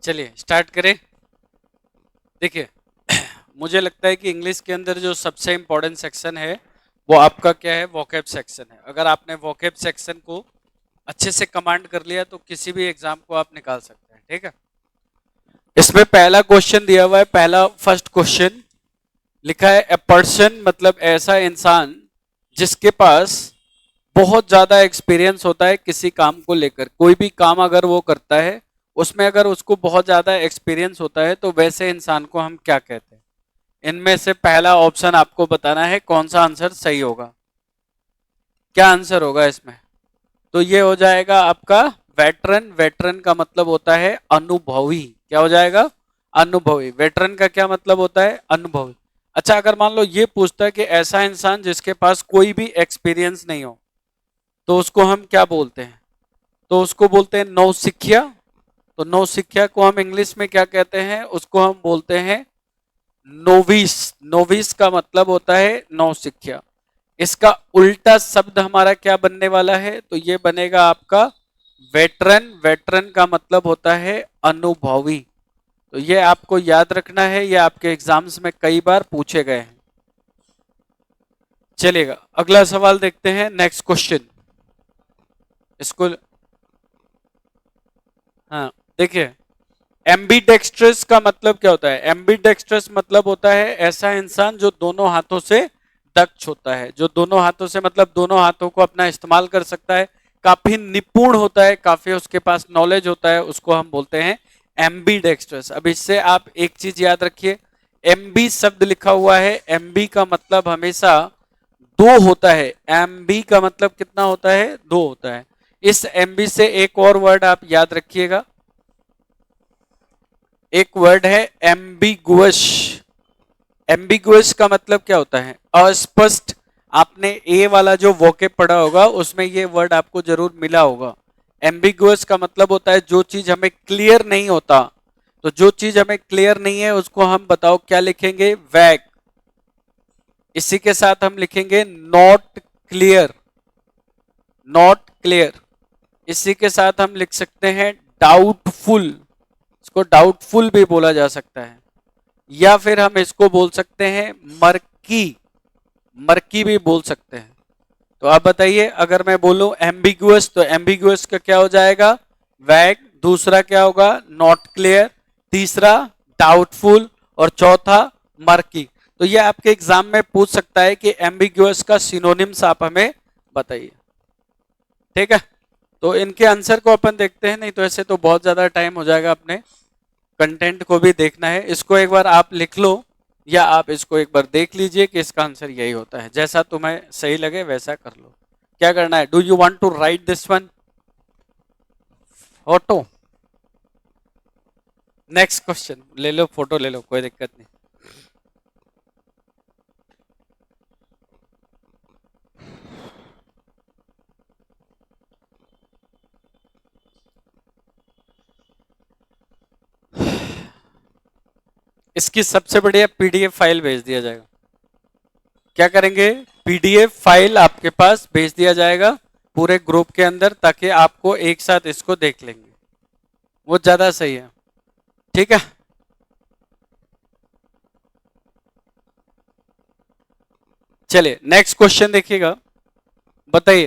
चलिए स्टार्ट करें। देखिए मुझे लगता है कि इंग्लिश के अंदर जो सबसे इम्पोर्टेंट सेक्शन है वो आपका क्या है, वोकैब सेक्शन है। अगर आपने वोकैब सेक्शन को अच्छे से कमांड कर लिया तो किसी भी एग्जाम को आप निकाल सकते हैं। ठीक है, इसमें पहला क्वेश्चन दिया हुआ है। पहला फर्स्ट क्वेश्चन लिखा है ए पर्सन, मतलब ऐसा इंसान जिसके पास बहुत ज्यादा एक्सपीरियंस होता है किसी काम को लेकर। कोई भी काम अगर वो करता है उसमें अगर उसको बहुत ज्यादा एक्सपीरियंस होता है तो वैसे इंसान को हम क्या कहते हैं। इनमें से पहला ऑप्शन आपको बताना है कौन सा आंसर सही होगा। क्या आंसर होगा इसमें? तो ये हो जाएगा आपका वेटरन। वेटरन का मतलब होता है अनुभवी। क्या हो जाएगा? अनुभवी। वेटरन का क्या मतलब होता है? अनुभवी। अच्छा, अगर मान लो ये पूछता है कि ऐसा इंसान जिसके पास कोई भी एक्सपीरियंस नहीं हो तो उसको हम क्या बोलते हैं? तो उसको बोलते हैं नौसिखिया। तो नौसिखिया को हम इंग्लिश में क्या कहते हैं? उसको हम बोलते हैं नोविस। नोविस का मतलब होता है नौसिखिया। इसका उल्टा शब्द हमारा क्या बनने वाला है? तो ये बनेगा आपका वेटरन। वेटरन का मतलब होता है अनुभवी। तो ये आपको याद रखना है, ये आपके एग्जाम्स में कई बार पूछे गए हैं। चलिएगा अगला सवाल देखते हैं, नेक्स्ट क्वेश्चन। इसको हाँ देखिए, एम्बीडेक्स्ट्रस का मतलब क्या होता है? एम्बीडेक्स्ट्रस मतलब होता है ऐसा इंसान जो दोनों हाथों से दक्ष होता है। जो दोनों हाथों से मतलब दोनों हाथों को अपना इस्तेमाल कर सकता है, काफी निपुण होता है, काफी उसके पास नॉलेज होता है, उसको हम बोलते हैं एम्बीडेक्स्ट्रस। अब इससे आप एक चीज याद रखिए, एमबी शब्द लिखा हुआ है, एमबी का मतलब हमेशा दो होता है। एमबी का मतलब कितना होता है? दो होता है। इस एमबी से एक और वर्ड आप याद रखिएगा, एक वर्ड है एम्बिगुअस। एम्बिगुअस का मतलब क्या होता है? अस्पष्ट। आपने ए वाला जो वोकेब पढ़ा होगा उसमें ये वर्ड आपको जरूर मिला होगा। एम्बिगुअस का मतलब होता है जो चीज हमें क्लियर नहीं होता। तो जो चीज हमें क्लियर नहीं है उसको हम बताओ क्या लिखेंगे? वैग। इसी के साथ हम लिखेंगे नॉट क्लियर। Not clear. इसी के साथ हम लिख सकते हैं डाउटफुल। इसको डाउटफुल भी बोला जा सकता है, या फिर हम इसको बोल सकते हैं मर्की। मर्की भी बोल सकते हैं। तो आप बताइए, अगर मैं बोलूं एम्बिगुअस तो एम्बिगुअस का क्या हो जाएगा? वैग। दूसरा क्या होगा? Not clear. तीसरा डाउटफुल। और चौथा मर्की। तो ये आपके एग्जाम में पूछ सकता है कि एम्बिगुअस का सिनोनिम्स आप हमें बताइए। ठीक है, तो इनके आंसर को अपन देखते हैं, नहीं तो ऐसे तो बहुत ज्यादा टाइम हो जाएगा। अपने कंटेंट को भी देखना है। इसको एक बार आप लिख लो या आप इसको एक बार देख लीजिए कि इसका आंसर यही होता है। जैसा तुम्हें सही लगे वैसा कर लो। क्या करना है? Do you want to write this one? Photo. Next question ले लो, फोटो ले लो, कोई दिक्कत नहीं। इसकी सबसे बढ़िया पीडीएफ फाइल भेज दिया जाएगा। क्या करेंगे? पीडीएफ फाइल आपके पास भेज दिया जाएगा पूरे ग्रुप के अंदर, ताकि आपको एक साथ इसको देख लेंगे, वो ज्यादा सही है। ठीक है, चलिए नेक्स्ट क्वेश्चन देखिएगा। बताइए,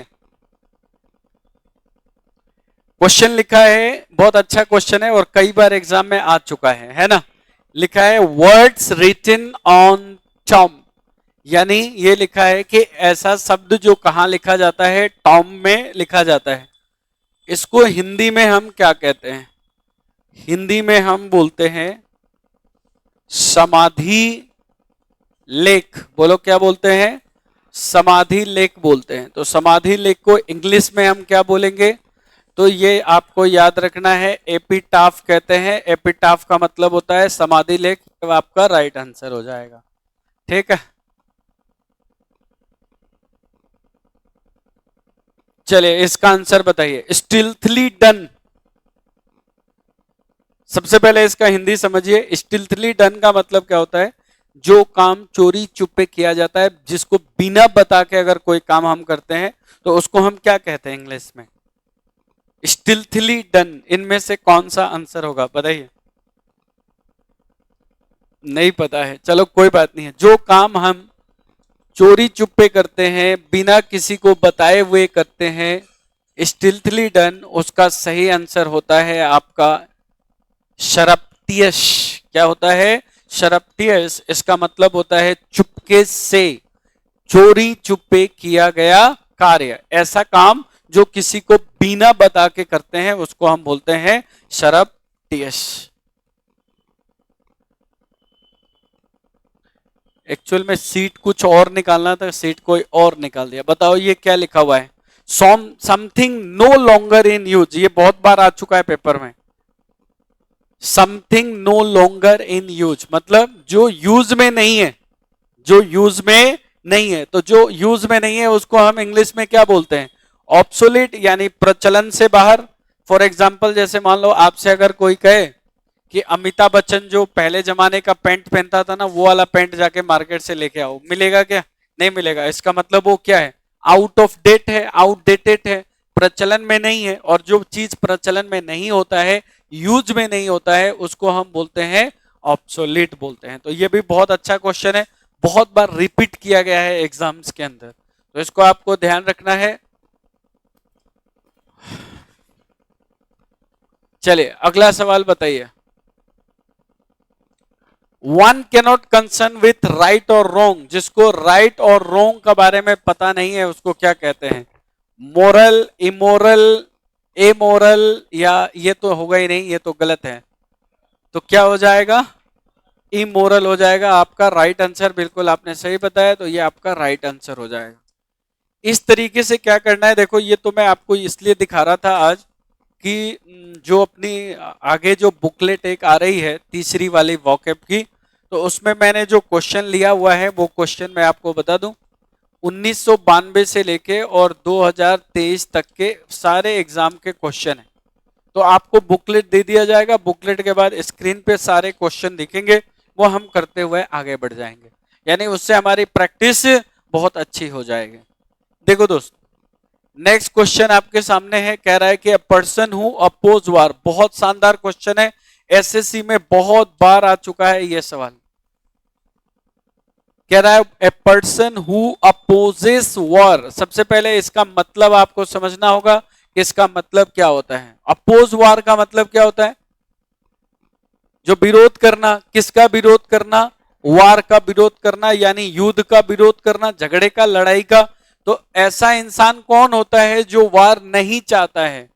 क्वेश्चन लिखा है, बहुत अच्छा क्वेश्चन है और कई बार एग्जाम में आ चुका है ना। लिखा है वर्ड्स रिटन ऑन टॉम। यानी ये लिखा है कि ऐसा शब्द जो कहां लिखा जाता है? टॉम में लिखा जाता है। इसको हिंदी में हम क्या कहते हैं? हिंदी में हम बोलते हैं समाधि लेख। बोलो क्या बोलते हैं? समाधि लेख बोलते हैं। तो समाधि लेख को इंग्लिश में हम क्या बोलेंगे? तो ये आपको याद रखना है, एपिटाफ कहते हैं। एपिटाफ का मतलब होता है समाधि लेख। तो आपका राइट आंसर हो जाएगा। ठीक है, चलिए इसका आंसर बताइए। स्टिल्थली डन। सबसे पहले इसका हिंदी समझिए। स्टिल्थली डन का मतलब क्या होता है? जो काम चोरी चुपे किया जाता है, जिसको बिना बता के अगर कोई काम हम करते हैं तो उसको हम क्या कहते हैं इंग्लिश में? स्टिल्थली डन। इनमें से कौन सा आंसर होगा बताइए? नहीं पता है, चलो कोई बात नहीं है। जो काम हम चोरी चुप्पे करते हैं, बिना किसी को बताए हुए करते हैं, स्टिल्थली डन, उसका सही आंसर होता है आपका शरप्टियस। क्या होता है? शरप्टियस। इसका मतलब होता है चुपके से, चोरी चुप्पे किया गया कार्य। ऐसा काम जो किसी को बिना बता के करते हैं उसको हम बोलते हैं शरप्टियस। एक्चुअल में सीट कुछ और निकालना था, सीट कोई और निकाल दिया। बताओ ये क्या लिखा हुआ है? Something no longer in use. ये बहुत बार आ चुका है पेपर में। Something no longer in use मतलब जो यूज में नहीं है, जो यूज में नहीं है। तो जो यूज में नहीं है उसको हम इंग्लिश में क्या बोलते हैं? ऑब्सोलीट, यानी प्रचलन से बाहर। फॉर एग्जाम्पल जैसे मान लो आपसे अगर कोई कहे कि अमिताभ बच्चन जो पहले जमाने का पैंट पहनता था ना, वो वाला पैंट जाके मार्केट से लेके आओ, मिलेगा क्या? नहीं मिलेगा। इसका मतलब वो क्या है? आउट ऑफ डेट है, आउटडेटेड है, प्रचलन में नहीं है। और जो चीज प्रचलन में नहीं होता है, यूज में नहीं होता है, उसको हम बोलते हैं ऑब्सोलीट बोलते हैं। तो ये भी बहुत अच्छा क्वेश्चन है, बहुत बार रिपीट किया गया है एग्जाम्स के अंदर, तो इसको आपको ध्यान रखना है। चलिए अगला सवाल बताइए। One cannot concern with right और रॉन्ग। जिसको राइट और रॉन्ग का बारे में पता नहीं है उसको क्या कहते हैं? मोरल, इमोरल, एमोरल, या ये तो होगा ही नहीं, ये तो गलत है। तो क्या हो जाएगा? इमोरल हो जाएगा आपका राइट आंसर। बिल्कुल आपने सही बताया, तो ये आपका राइट आंसर हो जाएगा। इस तरीके से क्या करना है, देखो ये तो मैं आपको इसलिए दिखा रहा था आज कि जो अपनी आगे जो बुकलेट एक आ रही है तीसरी वाली वॉकैब की, तो उसमें मैंने जो क्वेश्चन लिया हुआ है वो क्वेश्चन मैं आपको बता दूं, 1992 से लेके और 2023 तक के सारे एग्जाम के क्वेश्चन है। तो आपको बुकलेट दे दिया जाएगा, बुकलेट के बाद स्क्रीन पे सारे क्वेश्चन दिखेंगे, वो हम करते हुए आगे बढ़ जाएंगे, यानी उससे हमारी प्रैक्टिस बहुत अच्छी हो जाएगी। देखो दोस्त, नेक्स्ट क्वेश्चन आपके सामने है, कह रहा है कि अ पर्सन हु अपोज वार। बहुत शानदार क्वेश्चन है, एसएससी में बहुत बार आ चुका है ये सवाल। कह रहा है a person who opposes war. सबसे पहले इसका मतलब आपको समझना होगा कि इसका मतलब क्या होता है। अपोज वॉर का मतलब क्या होता है? जो विरोध करना, किसका विरोध करना? वार का विरोध करना, यानी युद्ध का विरोध करना, झगड़े का, लड़ाई का। तो ऐसा इंसान कौन होता है जो वार नहीं चाहता है?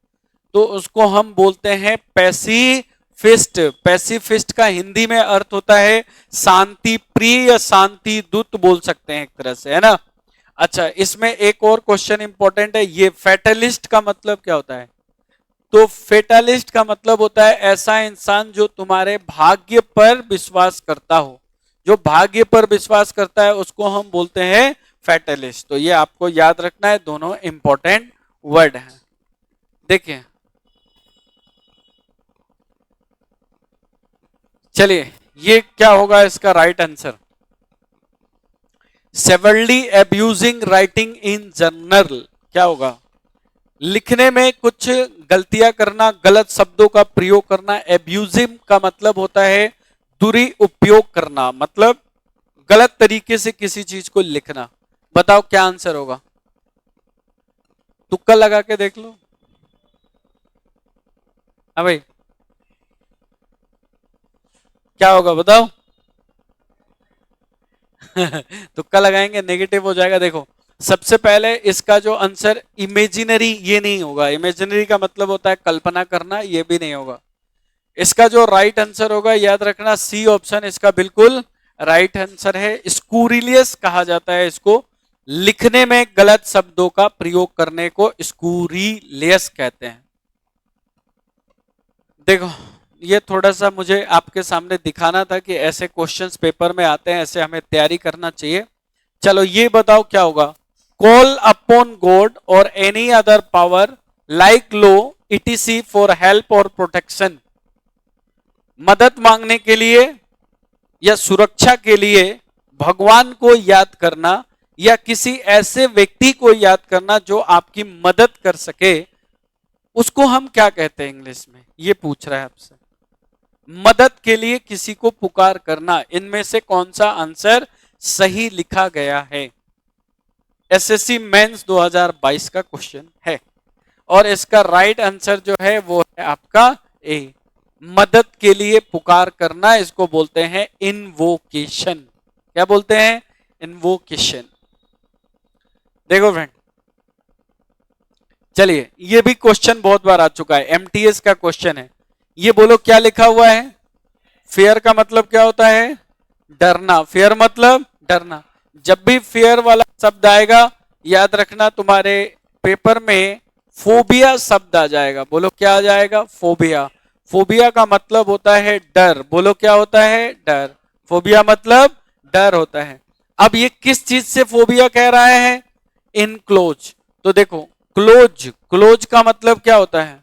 तो उसको हम बोलते हैं पैसिफिस्ट। पैसिफिस्ट का हिंदी में अर्थ होता है शांति प्रिय या शांति दूत बोल सकते हैं एक तरह से, है ना। अच्छा, इसमें एक और क्वेश्चन इंपॉर्टेंट है, ये फेटलिस्ट का मतलब क्या होता है? तो फेटलिस्ट का मतलब होता है ऐसा इंसान जो तुम्हारे भाग्य पर विश्वास करता हो। जो भाग्य पर विश्वास करता है उसको हम बोलते हैं फेटलिस्ट। तो ये आपको याद रखना है, दोनों इंपॉर्टेंट वर्ड हैं। देखिए, चलिए ये क्या होगा इसका right answer? Severally abusing writing in journal. क्या होगा? लिखने में कुछ गलतियां करना, गलत शब्दों का प्रयोग करना। एब्यूजिव का मतलब होता है दुरुपयोग करना, मतलब गलत तरीके से किसी चीज को लिखना। बताओ क्या आंसर होगा? तुक्का लगा के देख लो। हाँ भाई, क्या होगा बताओ? तुक्का लगाएंगे, नेगेटिव हो जाएगा। देखो, सबसे पहले इसका जो आंसर इमेजिनरी, ये नहीं होगा। इमेजिनरी का मतलब होता है कल्पना करना, ये भी नहीं होगा। इसका जो राइट आंसर होगा, याद रखना, सी ऑप्शन इसका बिल्कुल राइट आंसर है। स्कूरिलियस कहा जाता है इसको, लिखने में गलत शब्दों का प्रयोग करने को स्कूरिलियस कहते हैं। देखो, ये थोड़ा सा मुझे आपके सामने दिखाना था कि ऐसे क्वेश्चंस पेपर में आते हैं, ऐसे हमें तैयारी करना चाहिए। चलो ये बताओ क्या होगा? कॉल अपॉन गॉड और any other power like low etc. for help और प्रोटेक्शन। मदद मांगने के लिए या सुरक्षा के लिए भगवान को याद करना या किसी ऐसे व्यक्ति को याद करना जो आपकी मदद कर सके, उसको हम क्या कहते हैं इंग्लिश में? ये पूछ रहा है आपसे। मदद के लिए किसी को पुकार करना, इनमें से कौन सा आंसर सही लिखा गया है? एसएससी मेंस 2022 का क्वेश्चन है और इसका राइट आंसर जो है वो है आपका ए, मदद के लिए पुकार करना। इसको बोलते हैं इनवोकेशन। क्या बोलते हैं? इनवोकेशन। देखो फ्रेंड, चलिए ये भी क्वेश्चन बहुत बार आ चुका है, एमटीएस का क्वेश्चन है। ये बोलो क्या लिखा हुआ है? फियर का मतलब क्या होता है? डरना। फियर मतलब डरना। जब भी फियर वाला शब्द आएगा याद रखना तुम्हारे पेपर में फोबिया शब्द आ जाएगा। बोलो क्या आ जाएगा? फोबिया। फोबिया का मतलब होता है डर। बोलो क्या होता है? डर। फोबिया मतलब डर होता है। अब ये किस चीज से फोबिया कह रहा है? इनक्लोज। तो देखो क्लोज, क्लोज का मतलब क्या होता है?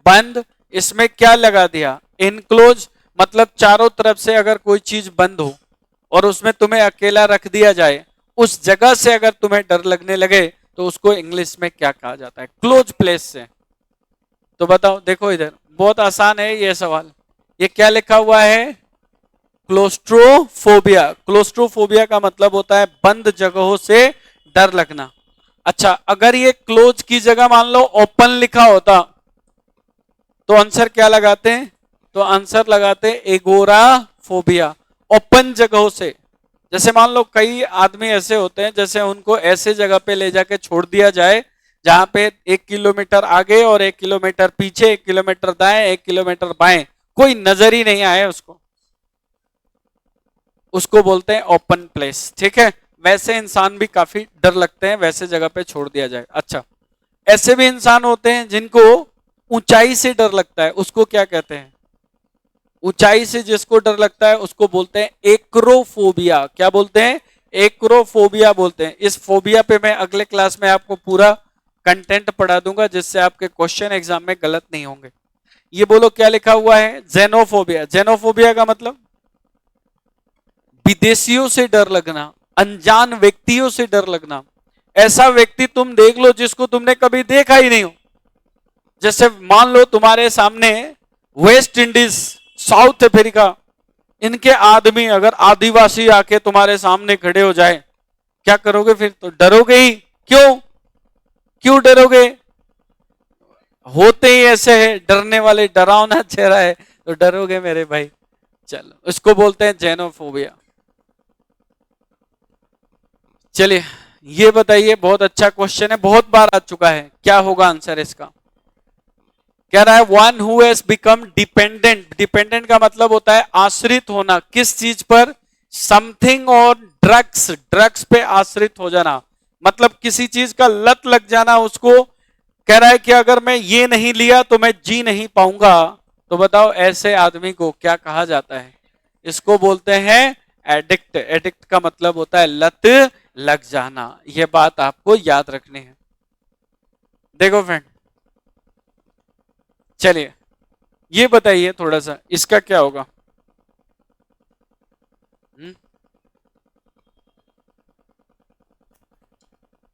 बंद। इसमें क्या लगा दिया? इनक्लोज। मतलब चारों तरफ से अगर कोई चीज बंद हो और उसमें तुम्हें अकेला रख दिया जाए, उस जगह से अगर तुम्हें डर लगने लगे तो उसको इंग्लिश में क्या कहा जाता है? क्लोज प्लेस से। तो बताओ, देखो इधर बहुत आसान है ये सवाल। ये क्या लिखा हुआ है? क्लोस्ट्रोफोबिया। क्लोस्ट्रोफोबिया का मतलब होता है बंद जगहों से डर लगना। अच्छा, अगर ये क्लोज की जगह मान लो ओपन लिखा होता तो आंसर क्या लगाते हैं? तो आंसर लगाते एगोराफोबिया। ओपन जगहों से, जैसे मान लो कई आदमी ऐसे होते हैं जैसे उनको ऐसे जगह पे ले जाके छोड़ दिया जाए जहां पे 1 किलोमीटर आगे और 1 किलोमीटर पीछे, 1 किलोमीटर दाएं 1 किलोमीटर बाएं कोई नजर ही नहीं आए उसको, उसको बोलते हैं ओपन प्लेस। ठीक है, वैसे इंसान भी काफी डर लगते हैं वैसे जगह पे छोड़ दिया जाए। अच्छा, ऐसे भी इंसान होते हैं जिनको ऊंचाई से डर लगता है, उसको क्या कहते हैं? ऊंचाई से जिसको डर लगता है उसको बोलते हैं एक्रोफोबिया। क्या बोलते हैं? एक्रोफोबिया बोलते हैं। इस फोबिया पे मैं अगले क्लास में आपको पूरा कंटेंट पढ़ा दूंगा जिससे आपके क्वेश्चन एग्जाम में गलत नहीं होंगे। ये बोलो क्या लिखा हुआ है? जेनोफोबिया। जेनोफोबिया का मतलब विदेशियों से डर लगना, अनजान व्यक्तियों से डर लगना। ऐसा व्यक्ति तुम देख लो जिसको तुमने कभी देखा ही नहीं हो। जैसे मान लो तुम्हारे सामने वेस्ट इंडीज, साउथ अफ्रीका, इनके आदमी अगर आदिवासी आके तुम्हारे सामने खड़े हो जाए, क्या करोगे फिर? तो डरोगे ही। क्यों? क्यों डरोगे? होते ही ऐसे है डरने वाले, डरावना चेहरा है तो डरोगे मेरे भाई। चलो, इसको बोलते हैं जेनोफोबिया। चलिए ये बताइए, बहुत अच्छा क्वेश्चन है, बहुत बार आ चुका है, क्या होगा आंसर इसका? कह रहा है one who has become dependent. Dependent का मतलब होता है आश्रित होना। किस चीज पर? समथिंग और ड्रग्स। ड्रग्स पे आश्रित हो जाना, मतलब किसी चीज का लत लग जाना उसको। कह रहा है कि अगर मैं ये नहीं लिया तो मैं जी नहीं पाऊंगा। तो बताओ ऐसे आदमी को क्या कहा जाता है? इसको बोलते हैं एडिक्ट। एडिक्ट का मतलब होता है लत लग जाना। यह बात आपको याद रखनी है। देखो फ्रेंड, चलिए ये बताइए थोड़ा सा इसका क्या होगा?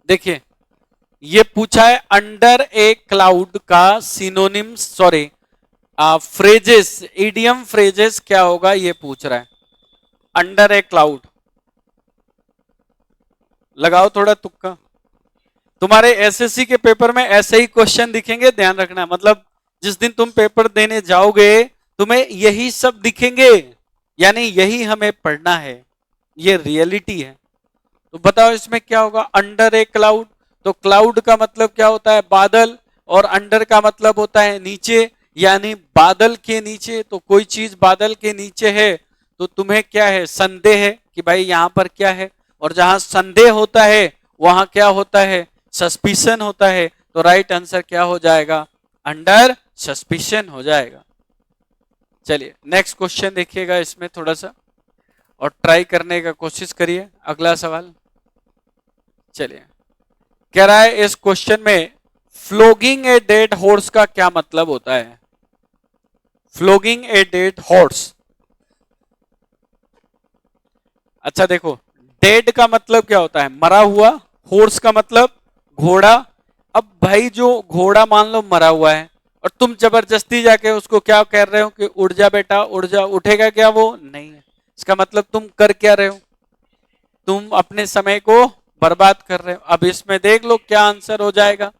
देखिए ये पूछा है अंडर ए क्लाउड का synonym, sorry phrases, idiom phrases क्या होगा ये पूछ रहा है। अंडर ए क्लाउड, लगाओ थोड़ा तुक्का। तुम्हारे एसएससी के पेपर में ऐसे ही क्वेश्चन दिखेंगे, ध्यान रखना। मतलब जिस दिन तुम पेपर देने जाओगे तुम्हें यही सब दिखेंगे, यानी यही हमें पढ़ना है, ये रियलिटी है। तो बताओ इसमें क्या होगा? अंडर ए क्लाउड, तो क्लाउड का मतलब क्या होता है? बादल, और अंडर का मतलब होता है नीचे, यानी बादल के नीचे। तो कोई चीज बादल के नीचे है तो तुम्हें क्या है? संदेह है कि भाई यहां पर क्या है। और जहां संदेह होता है वहां क्या होता है? सस्पिशन होता है। तो राइट आंसर क्या हो जाएगा? अंडर सस्पिशन हो जाएगा। चलिए नेक्स्ट क्वेश्चन देखिएगा इसमें थोड़ा सा और ट्राई करने का कोशिश करिए। अगला सवाल चलिए, कह रहा है इस क्वेश्चन में फ्लोगिंग ए डेड हॉर्स का क्या मतलब होता है? फ्लोगिंग ए डेड हॉर्स। अच्छा देखो, डेड का मतलब क्या होता है? मरा हुआ। हॉर्स का मतलब घोड़ा। अब भाई जो घोड़ा मान लो मरा हुआ है और तुम जबरदस्ती जाके उसको क्या कह रहे हो कि उठ जा बेटा उठ जा, उठेगा क्या वो? नहीं है। इसका मतलब तुम कर क्या रहे हो? तुम अपने समय को बर्बाद कर रहे हो। अब इसमें देख लो क्या आंसर हो जाएगा,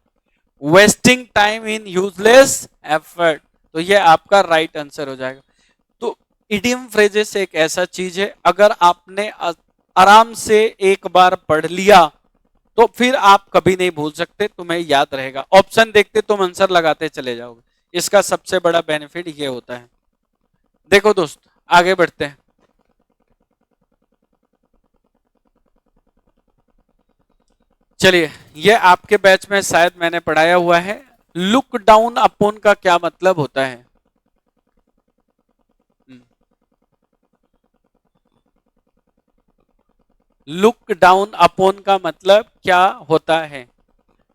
wasting time in useless effort. तो ये आपका राइट आंसर हो जाएगा। तो इडियम फ्रेजेस एक ऐसा चीज है, अगर आपने आराम से एक बार पढ़ लिया तो फिर आप कभी नहीं भूल सकते, तुम्हें याद रहेगा। ऑप्शन देखते तुम आंसर लगाते चले जाओगे, इसका सबसे बड़ा बेनिफिट ये होता है। देखो दोस्त, आगे बढ़ते हैं। चलिए, ये आपके बैच में शायद मैंने पढ़ाया हुआ है। लुक डाउन अपॉन का क्या मतलब होता है? लुक डाउन अपॉन का मतलब क्या होता है?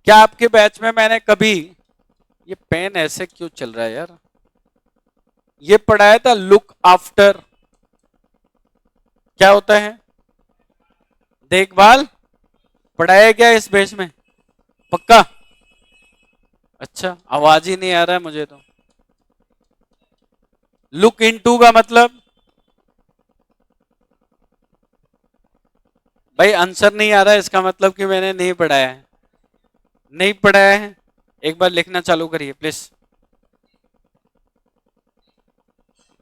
क्या आपके बैच में मैंने कभी, ये पेन ऐसे क्यों चल रहा है यार, ये पढ़ाया था लुक आफ्टर? क्या होता है? देखभाल पढ़ाया क्या इस बैच में? पक्का? अच्छा, आवाज ही नहीं आ रहा है मुझे तो। लुक इनटू का मतलब? भाई आंसर नहीं आ रहा है, इसका मतलब कि मैंने नहीं पढ़ाया है। नहीं पढ़ाया है, एक बार लिखना चालू करिए प्लीज।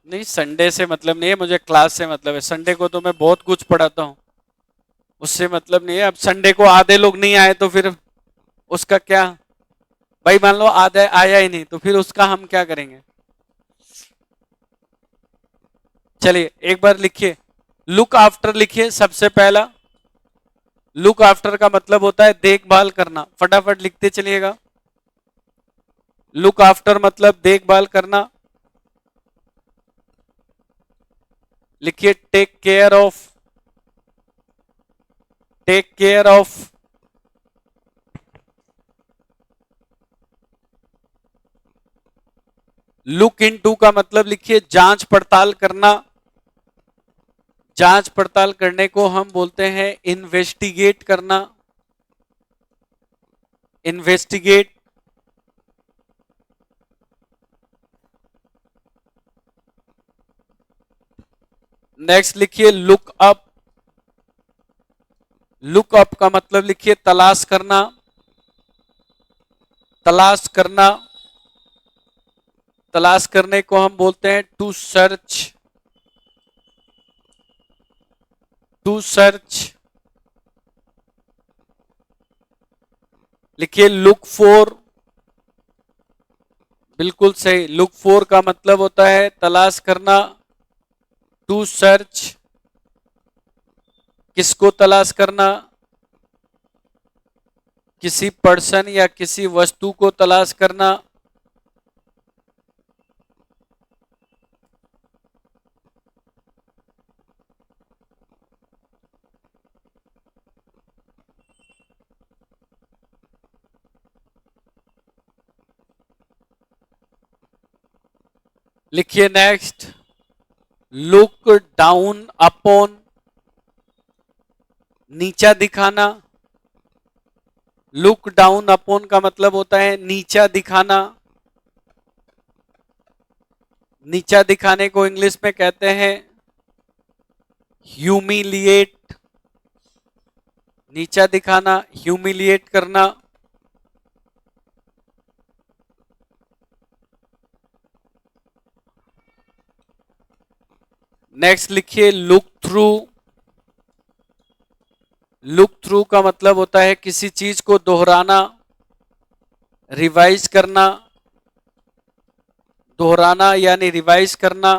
नहीं, संडे से मतलब नहीं है मुझे, क्लास से मतलब है। संडे को तो मैं बहुत कुछ पढ़ाता हूँ, उससे मतलब नहीं है। अब संडे को आधे लोग नहीं आए तो फिर उसका क्या? भाई मान लो आधे आया ही नहीं तो फिर उसका हम क्या करेंगे? चलिए एक बार लिखिए, लुक आफ्टर लिखिए सबसे पहला। लुक आफ्टर का मतलब होता है देखभाल करना, फटाफट लिखते चलिएगा। लुक आफ्टर मतलब देखभाल करना। लिखिए take care of, take care of. Look into का मतलब लिखिए जांच पड़ताल करना। जांच पड़ताल करने को हम बोलते हैं इन्वेस्टिगेट करना, इन्वेस्टिगेट। नेक्स्ट लिखिए लुक अप। लुक अप का मतलब लिखिए तलाश करना, तलाश करना। तलाश करने को हम बोलते हैं टू सर्च, टू सर्च। लिखिए लुक फॉर, बिल्कुल सही। लुक फॉर का मतलब होता है तलाश करना, टू सर्च। किसको तलाश करना? किसी पर्सन या किसी वस्तु को तलाश करना। लिखिए नेक्स्ट लुक डाउन अपॉन, नीचा दिखाना। लुक डाउन अपॉन का मतलब होता है नीचा दिखाना। नीचा दिखाने को इंग्लिश में कहते हैं ह्यूमिलिएट। नीचा दिखाना, ह्यूमिलिएट करना। नेक्स्ट लिखिए लुक थ्रू। लुक थ्रू का मतलब होता है किसी चीज को दोहराना, रिवाइज करना। दोहराना यानी रिवाइज करना।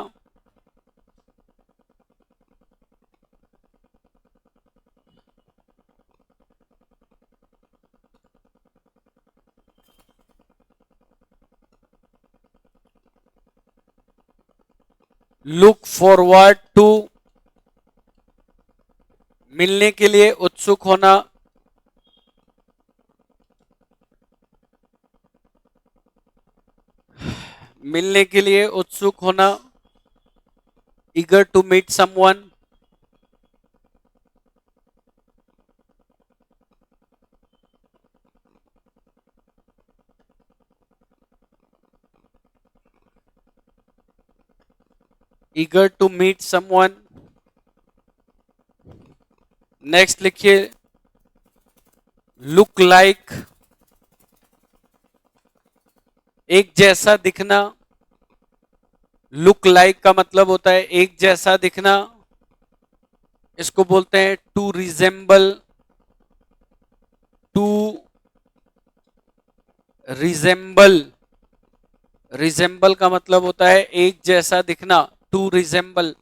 लुक फॉरवर्ड टू, मिलने के लिए उत्सुक होना। मिलने के लिए उत्सुक होना, eager to meet someone। Eager to meet someone. Next लिखिए लुक लाइक, एक जैसा दिखना। लुक लाइक का मतलब होता है एक जैसा दिखना, इसको बोलते हैं to resemble. To resemble, resemble का मतलब होता है एक जैसा दिखना, टू रिजेंबल।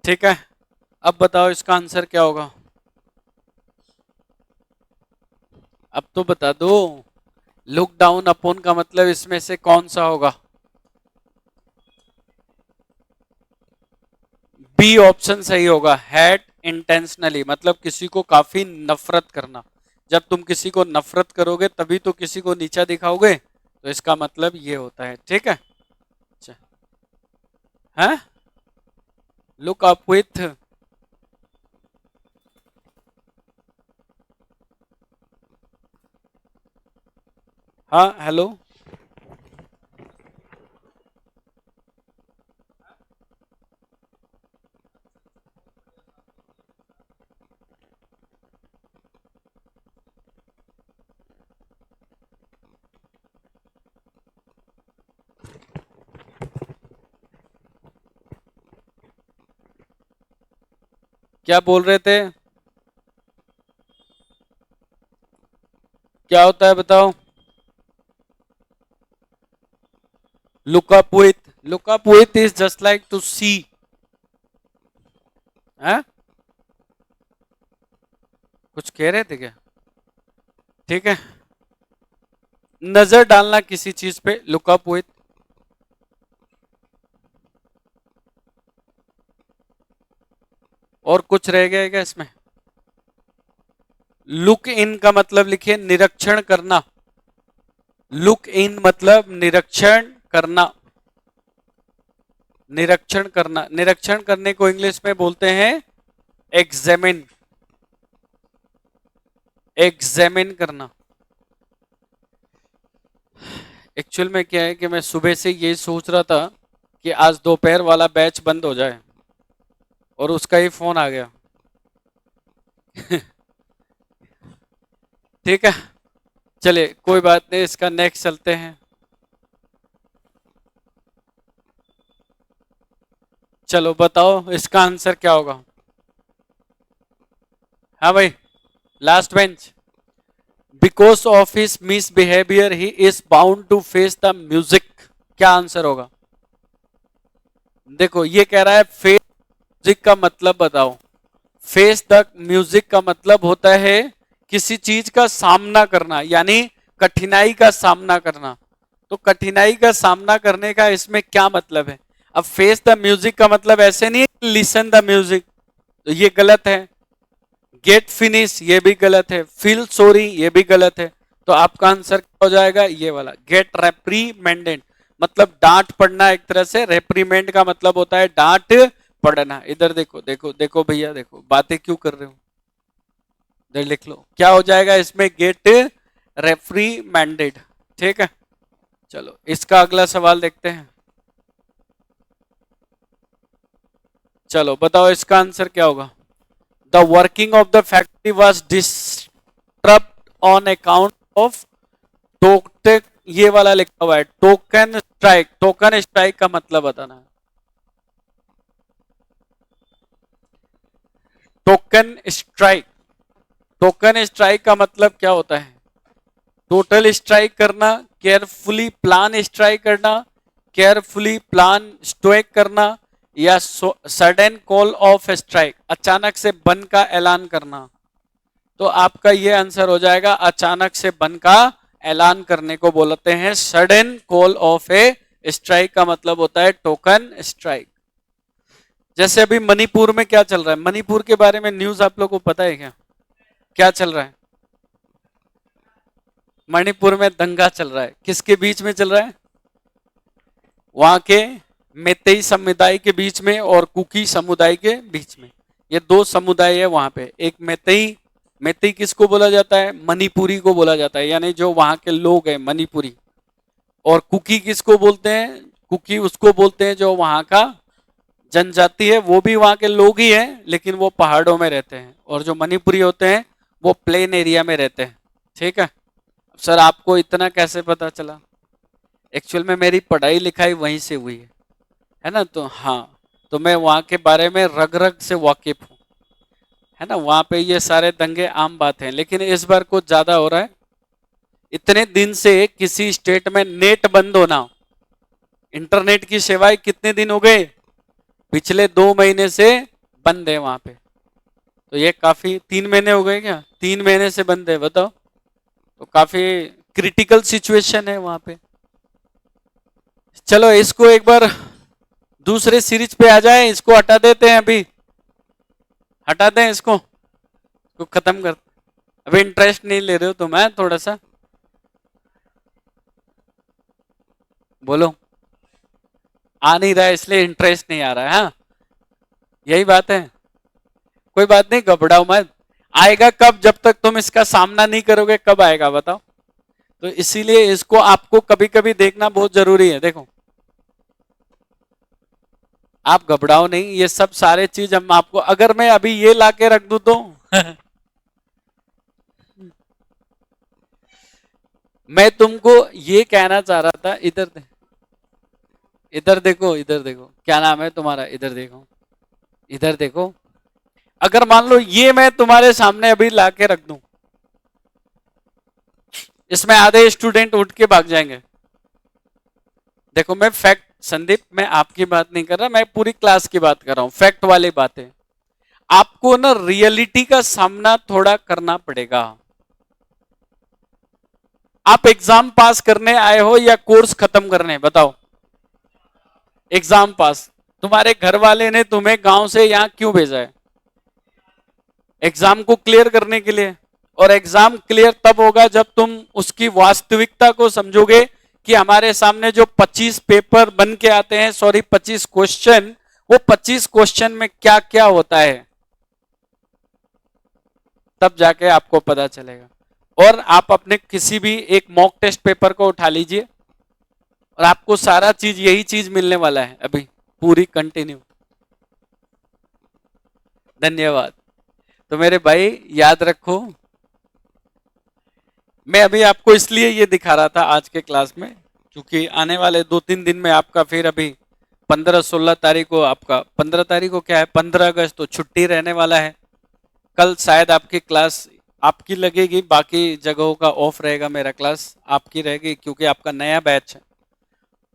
ठीक है, अब बताओ इसका आंसर क्या होगा? अब तो बता दो। लुक डाउन अपॉन का मतलब इसमें से कौन सा होगा? बी ऑप्शन सही होगा, हैट इंटेंशनली, मतलब किसी को काफी नफरत करना। जब तुम किसी को नफरत करोगे तभी तो किसी को नीचा दिखाओगे, तो इसका मतलब ये होता है। ठीक है, हैं? लुक अप विथ, हाँ हेलो, क्या बोल रहे थे? क्या होता है बताओ? Look up with is just like to see, है? कुछ कह रहे थे क्या? ठीक है, नजर डालना किसी चीज पे, लुक अप विथ। और कुछ रह गया क्या इसमें? लुक इन का मतलब लिखिए निरीक्षण करना। लुक इन मतलब निरीक्षण करना। निरीक्षण करना, निरीक्षण करने को इंग्लिश में बोलते हैं एग्जामिन। एग्जामिन करना। एक्चुअल में क्या है कि मैं सुबह से ये सोच रहा था कि आज दोपहर वाला बैच बंद हो जाए, और उसका ही फोन आ गया। ठीक है, चलिए कोई बात नहीं, इसका नेक्स्ट चलते हैं। चलो बताओ इसका आंसर क्या होगा? हाँ भाई, last bench. Because of his misbehaviour he is bound to face the music. क्या आंसर होगा? देखो ये कह रहा है फेस म्यूजिक का मतलब बताओ। फेस द म्यूजिक का मतलब होता है किसी चीज का सामना करना, यानी कठिनाई का सामना करना। तो कठिनाई का सामना करने का इसमें क्या मतलब है? अब फेस द म्यूजिक का मतलब ऐसे नहीं है लिसन द म्यूजिक, तो ये गलत है। गेट फिनिश ये भी गलत है, फील सॉरी ये भी गलत है। तो आपका आंसर क्या हो जाएगा? ये वाला, गेट रेप्रीमेंडेड, मतलब डांट पड़ना एक तरह से। रेप्रीमेंड का मतलब होता है डांट पड़ना। इधर देखो देखो देखो भैया, देखो बातें क्यों कर रहे हो, इधर लिख लो क्या हो जाएगा इसमें, गेट रेप्रीमेंडेड। ठीक है, चलो इसका अगला सवाल देखते हैं। चलो बताओ इसका आंसर क्या होगा? The working of the factory was disturb on account of token. ये वाला लिखा हुआ है टोकन स्ट्राइक। टोकन स्ट्राइक का मतलब बताना है। टोकन स्ट्राइक, टोकन स्ट्राइक का मतलब क्या होता है? टोटल स्ट्राइक करना, केयरफुली प्लान स्ट्राइक करना, केयरफुली प्लान स्ट्राइक करना, या सडन कॉल ऑफ स्ट्राइक, अचानक से बंद का ऐलान करना। तो आपका ये आंसर हो जाएगा अचानक से बंद का ऐलान करने को बोलते हैं sudden call of A strike, का मतलब होता है टोकन स्ट्राइक। जैसे अभी मणिपुर में क्या चल रहा है? मणिपुर के बारे में न्यूज आप लोगों को पता है क्या? क्या चल रहा है? मणिपुर में दंगा चल रहा है, किसके बीच में चल रहा है? वहां के मेतेई समुदाय के बीच में और कुकी समुदाय के बीच में। ये दो समुदाय है वहां पे। एक मेतेई, मेतेई किसको बोला जाता है? मणिपुरी को बोला जाता है, यानी जो वहां के लोग हैं मणिपुरी। और कुकी किसको बोलते हैं? कुकी उसको बोलते हैं जो वहां का जनजाति है, वो भी वहां के लोग ही हैं, लेकिन वो पहाड़ों में रहते हैं। और जो मणिपुरी होते हैं वो प्लेन एरिया में रहते हैं। ठीक है सर, आपको इतना कैसे पता चला? एक्चुअल में मेरी पढ़ाई लिखाई वहीं से हुई है ना, तो हाँ, तो मैं वहां के बारे में रग रग से वाकिफ हूँ, है ना। वहां पे ये सारे दंगे आम बात हैं, लेकिन इस बार कुछ ज्यादा हो रहा है। इतने दिन से किसी स्टेट में नेट बंद होना, इंटरनेट की सेवाएं कितने दिन हो गए? पिछले 2 महीने से बंद है वहां पे। तो ये काफी, 3 महीने हो गए क्या? 3 महीने से बंद है, बताओ। तो काफी क्रिटिकल सिचुएशन है वहां पे। चलो इसको एक बार दूसरे सीरीज पे आ जाए, इसको हटा देते हैं अभी, हटा दें इसको खत्म कर। अभी इंटरेस्ट नहीं ले रहे हो तुम, है थोड़ा सा बोलो। आ नहीं रहा है इसलिए इंटरेस्ट नहीं आ रहा है, हाँ यही बात है। कोई बात नहीं, घबराओ मत। आएगा कब? जब तक तुम इसका सामना नहीं करोगे कब आएगा बताओ। तो इसीलिए इसको आपको कभी कभी देखना बहुत जरूरी है। देखो आप घबराओ नहीं, ये सब सारे चीज हम आपको, अगर मैं अभी ये ला के रख दूं तो मैं तुमको ये कहना चाह रहा था, इधर देखो, इधर देखो, क्या नाम है तुम्हारा? इधर देखो, इधर देखो। अगर मान लो ये मैं तुम्हारे सामने अभी ला के रख दूं, इसमें आधे स्टूडेंट उठ के भाग जाएंगे। देखो मैं फैक्ट, संदीप मैं आपकी बात नहीं कर रहा, मैं पूरी क्लास की बात कर रहा हूं, फैक्ट वाली बातें। आपको ना रियलिटी का सामना थोड़ा करना पड़ेगा। आप एग्जाम पास करने आए हो या कोर्स खत्म करने? बताओ। एग्जाम पास। तुम्हारे घर वाले ने तुम्हें गांव से यहां क्यों भेजा है? एग्जाम को क्लियर करने के लिए। और एग्जाम क्लियर तब होगा जब तुम उसकी वास्तविकता को समझोगे कि हमारे सामने जो 25 पेपर बन के आते हैं, सॉरी 25 क्वेश्चन, वो 25 क्वेश्चन में क्या क्या होता है, तब जाके आपको पता चलेगा। और आप अपने किसी भी एक मॉक टेस्ट पेपर को उठा लीजिए और आपको सारा चीज, यही चीज मिलने वाला है अभी पूरी कंटिन्यू। धन्यवाद। तो मेरे भाई याद रखो, मैं अभी आपको इसलिए ये दिखा रहा था आज के क्लास में, क्योंकि आने वाले 2-3 दिन में आपका फिर अभी 15-16 तारीख को, आपका 15 तारीख को क्या है, 15 अगस्त तो छुट्टी रहने वाला है। कल शायद आपकी क्लास आपकी लगेगी, बाकी जगहों का ऑफ रहेगा, मेरा क्लास आपकी रहेगी क्योंकि आपका नया बैच है।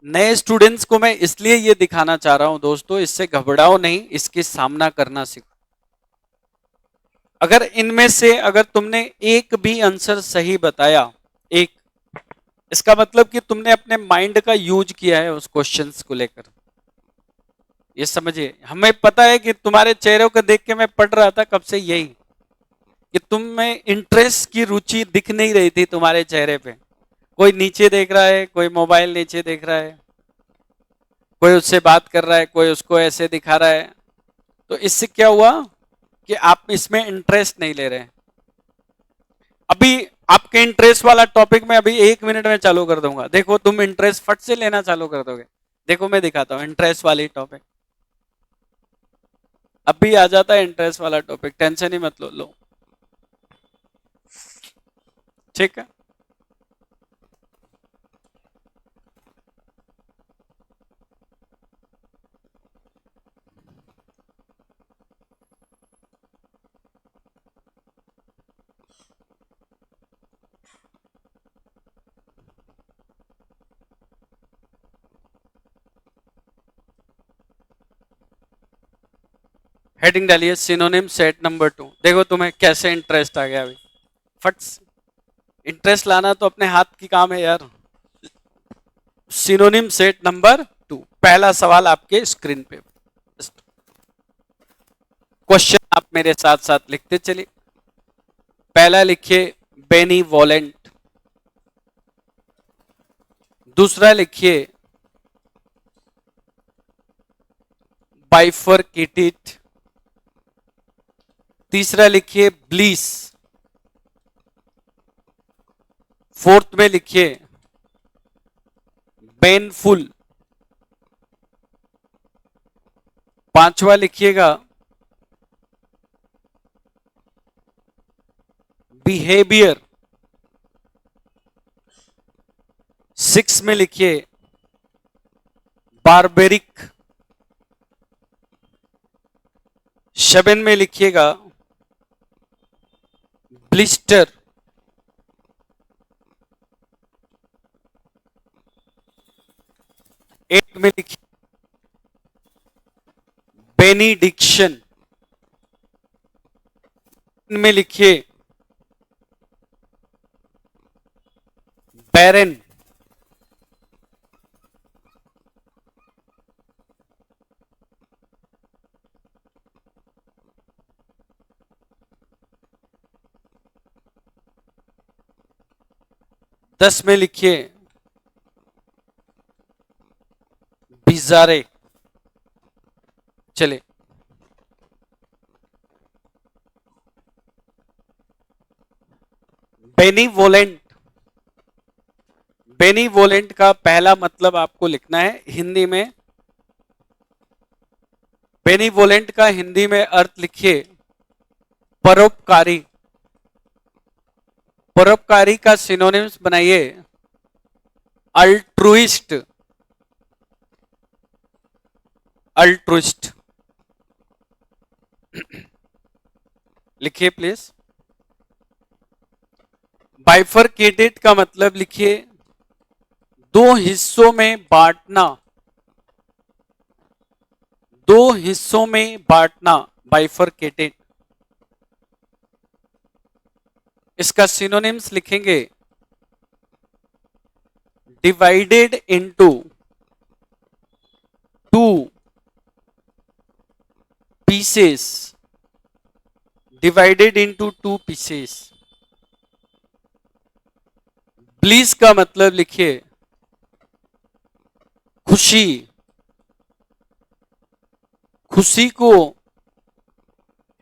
नए स्टूडेंट्स को मैं इसलिए ये दिखाना चाह रहा हूं दोस्तों, इससे घबराओ नहीं, इसकी सामना करना सीखो। अगर इनमें से अगर तुमने एक भी आंसर सही बताया, एक, इसका मतलब कि तुमने अपने माइंड का यूज किया है उस क्वेश्चंस को लेकर। ये समझिए, हमें पता है कि तुम्हारे चेहरों को देख के मैं पढ़ रहा था कब से यही, कि तुम में इंटरेस्ट की रुचि दिख नहीं रही थी तुम्हारे चेहरे पे। कोई नीचे देख रहा है, कोई मोबाइल नीचे देख रहा है, कोई उससे बात कर रहा है, कोई उसको ऐसे दिखा रहा है। तो इससे क्या हुआ कि आप इसमें इंटरेस्ट नहीं ले रहे। अभी आपके इंटरेस्ट वाला टॉपिक मैं अभी 1 मिनट में चालू कर दूंगा, देखो तुम इंटरेस्ट फट से लेना चालू कर दोगे। देखो मैं दिखाता हूं इंटरेस्ट वाली टॉपिक, अभी आ जाता है इंटरेस्ट वाला टॉपिक, टेंशन ही मत लो। ठीक है, हेडिंग डालिए सिनोनिम सेट नंबर 2। देखो तुम्हें कैसे इंटरेस्ट आ गया अभी, फट। इंटरेस्ट लाना तो अपने हाथ की काम है यार। सिनोनिम सेट नंबर 2, पहला सवाल आपके स्क्रीन पे। क्वेश्चन आप मेरे साथ साथ लिखते चलिए। पहला लिखिए बेनीवोलेंट, दूसरा लिखिए बाइफरकेटेड, तीसरा लिखिए ब्लीस, फोर्थ में लिखिए पेनफुल, 5वां लिखिएगा बिहेवियर। 6 में लिखिए बारबेरिक। 7 में लिखिएगा ब्लिस्टर। 8 में लिखिए बेनिडिक्शन। में लिखिए बैरन। 10 में लिखिए बिजारे। चले बेनीवोलेंट। बेनीवोलेंट का पहला मतलब आपको लिखना है हिंदी में। बेनीवोलेंट का हिंदी में अर्थ लिखिए परोपकारी। परोपकारी का सिनोनिम्स बनाइए अल्ट्रुइस्ट। अल्ट्रुइस्ट लिखिए प्लीज। बाइफरकेटेड का मतलब लिखिए दो हिस्सों में बांटना। दो हिस्सों में बांटना बाइफरकेटेड। इसका सिनोनिम्स लिखेंगे divided into two pieces. Divided into two pieces. Bliss का मतलब लिखिए खुशी। खुशी को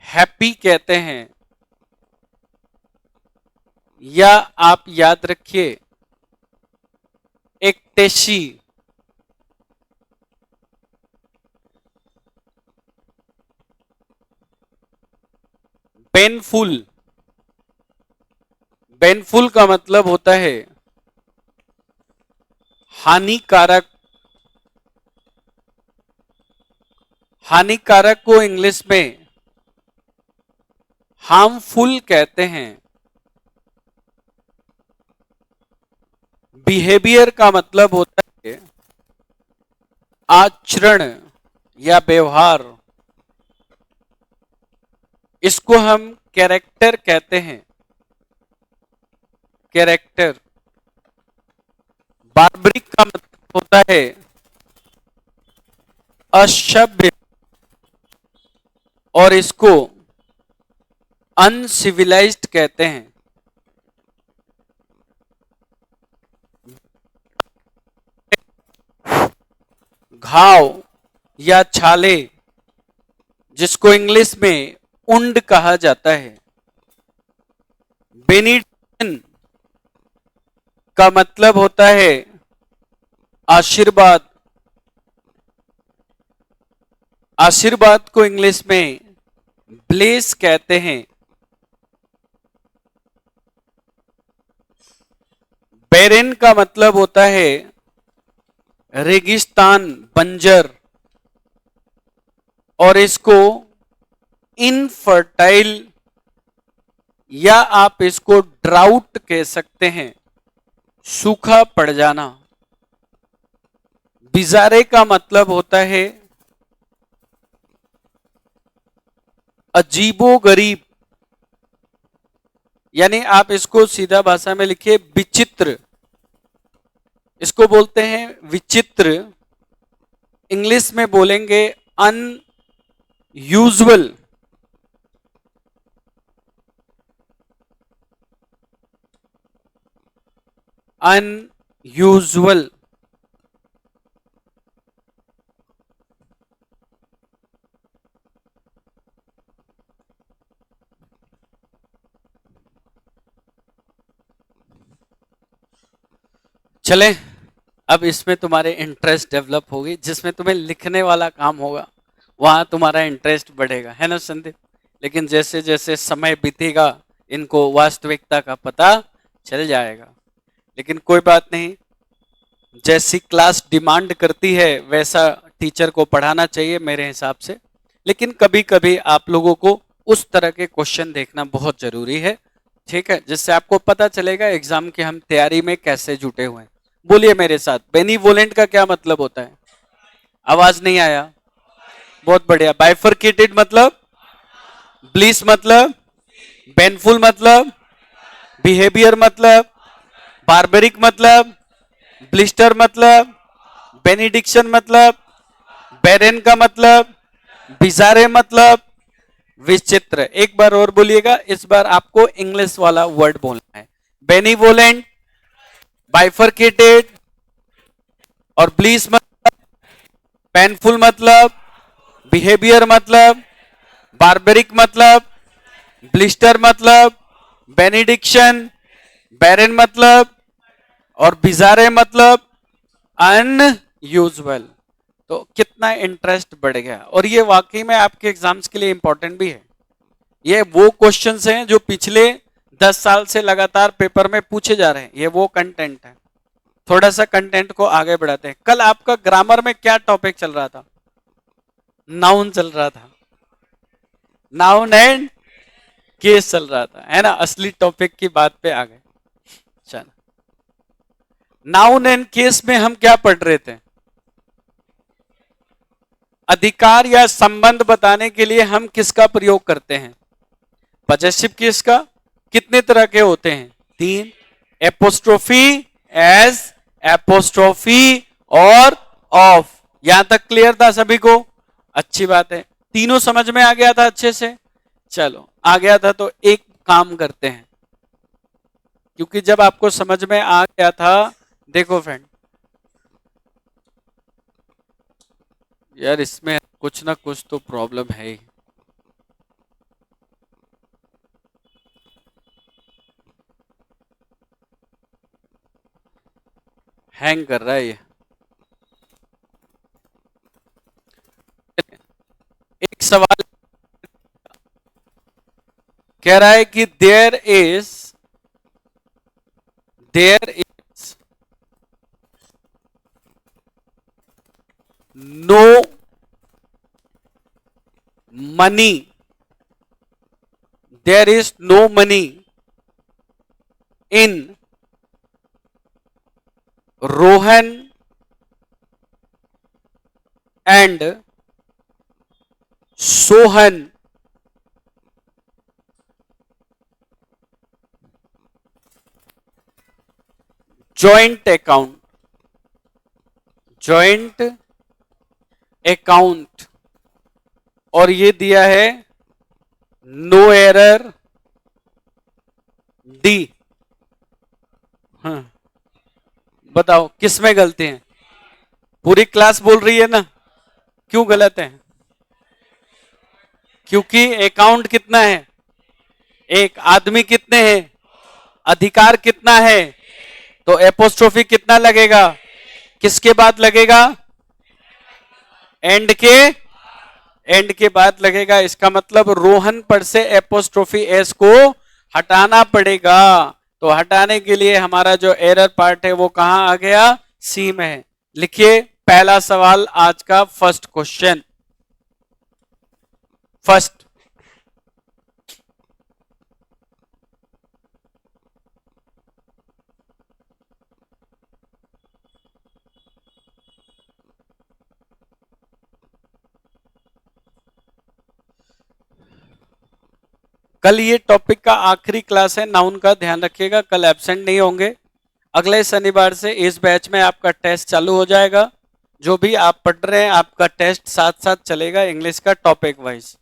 हैप्पी कहते हैं, या आप याद रखिए एक्टेशी। पेनफुल। पेनफुल का मतलब होता है हानिकारक। हानिकारक को इंग्लिश में हार्मफुल कहते हैं। बिहेवियर का मतलब होता है आचरण या व्यवहार। इसको हम कैरेक्टर कहते हैं। कैरेक्टर। बार्बरिक का मतलब होता है असभ्य, और इसको अनसिविलाइज्ड कहते हैं। घाव या छाले, जिसको इंग्लिश में उंड कहा जाता है। बेनिडिक्शन का मतलब होता है आशीर्वाद। आशीर्वाद को इंग्लिश में ब्लेस कहते हैं। बैरन का मतलब होता है रेगिस्तान, बंजर, और इसको इनफर्टाइल या आप इसको ड्राउट कह सकते हैं, सूखा पड़ जाना। बिजारे का मतलब होता है अजीबोगरीब, यानी आप इसको सीधा भाषा में लिखिए विचित्र। इसको बोलते हैं विचित्र। इंग्लिश में बोलेंगे अनयूजुअल। अनयूजुअल। चले अब इसमें तुम्हारे इंटरेस्ट डेवलप होगी, जिसमें तुम्हें लिखने वाला काम होगा वहां तुम्हारा इंटरेस्ट बढ़ेगा, है ना संदीप? लेकिन जैसे जैसे समय बीतेगा इनको वास्तविकता का पता चल जाएगा। लेकिन कोई बात नहीं, जैसी क्लास डिमांड करती है वैसा टीचर को पढ़ाना चाहिए मेरे हिसाब से। लेकिन कभी कभी आप लोगों को उस तरह के क्वेश्चन देखना बहुत जरूरी है, ठीक है, जिससे आपको पता चलेगा एग्जाम की हम तैयारी में कैसे जुटे हुए हैं। बोलिए मेरे साथ, बेनीवोलेंट का क्या मतलब होता है? आवाज नहीं आया। बहुत बढ़िया। बाइफरकेटेड मतलब? ब्लिस मतलब? पेनफुल मतलब? बिहेवियर मतलब? बारबेरिक मतलब? ब्लिस्टर मतलब? बेनिडिक्शन मतलब? बैरन का मतलब? बिजारे मतलब? विचित्र। एक बार और बोलिएगा, इस बार आपको इंग्लिश वाला वर्ड बोलना है। बेनीवोलेंट, बाइफरकेटेड और ब्लिस मतलब, पेनफुल मतलब, बिहेवियर मतलब, बारबेरिक मतलब, ब्लिस्टर मतलब, बेनिडिक्शन, बैरन मतलब और बिजारे मतलब अनयूजुअल। तो कितना इंटरेस्ट बढ़ गया, और ये वाकई में आपके एग्जाम्स के लिए इंपॉर्टेंट भी है। ये वो क्वेश्चंस हैं जो पिछले 10 साल से लगातार पेपर में पूछे जा रहे हैं, ये वो कंटेंट है। थोड़ा सा कंटेंट को आगे बढ़ाते हैं। कल आपका ग्रामर में क्या टॉपिक चल रहा था? नाउन चल रहा था, नाउन एंड केस चल रहा था, है ना? असली टॉपिक की बात पे आ गए। चलो, नाउन एंड केस में हम क्या पढ़ रहे थे? अधिकार या संबंध बताने के लिए हम किसका प्रयोग करते हैं? पजेसिव केस का। कितने तरह के होते हैं? 3। एपोस्ट्रोफी, एज, एपोस्ट्रोफी और ऑफ। यहां तक क्लियर था सभी को? अच्छी बात है, तीनों समझ में आ गया था अच्छे से। चलो, आ गया था तो एक काम करते हैं, क्योंकि जब आपको समझ में आ गया था, देखो फ्रेंड, यार इसमें कुछ ना कुछ तो प्रॉब्लम है ही। हैंग कर रहा है ये। एक सवाल कह रहा है कि there is no money, there is no money in Rohan and Sohan joint account, joint account. और ये दिया है नो एरर डी। हाँ, बताओ किस में गलती है? पूरी क्लास बोल रही है ना, क्यों गलत है? क्योंकि अकाउंट कितना है? एक। आदमी कितने हैं? अधिकार कितना है? तो एपोस्ट्रोफी कितना लगेगा? किसके बाद लगेगा? एंड के, एंड के बाद लगेगा। इसका मतलब रोहन पर से एपोस्ट्रोफी एस को हटाना पड़ेगा। तो हटाने के लिए हमारा जो एरर पार्ट है वो कहां आ गया? सी में है। लिखिए पहला सवाल, आज का फर्स्ट क्वेश्चन। फर्स्ट, कल ये टॉपिक का आखिरी क्लास है नाउन का, ध्यान रखिएगा, कल एब्सेंट नहीं होंगे। अगले शनिवार से इस बैच में आपका टेस्ट चालू हो जाएगा। जो भी आप पढ़ रहे हैं आपका टेस्ट साथ साथ चलेगा, इंग्लिश का टॉपिक वाइज।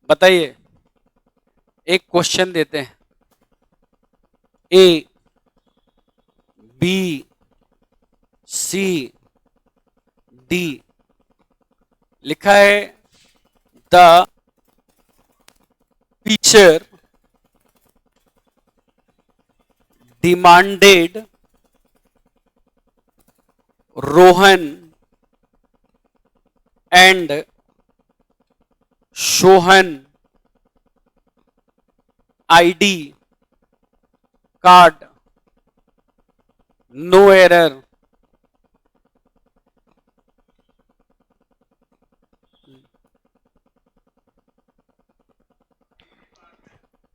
बताइए, एक क्वेश्चन देते हैं। ए, बी, सी, डी लिखा है the teacher demanded Rohan and Sohan ID card, no error.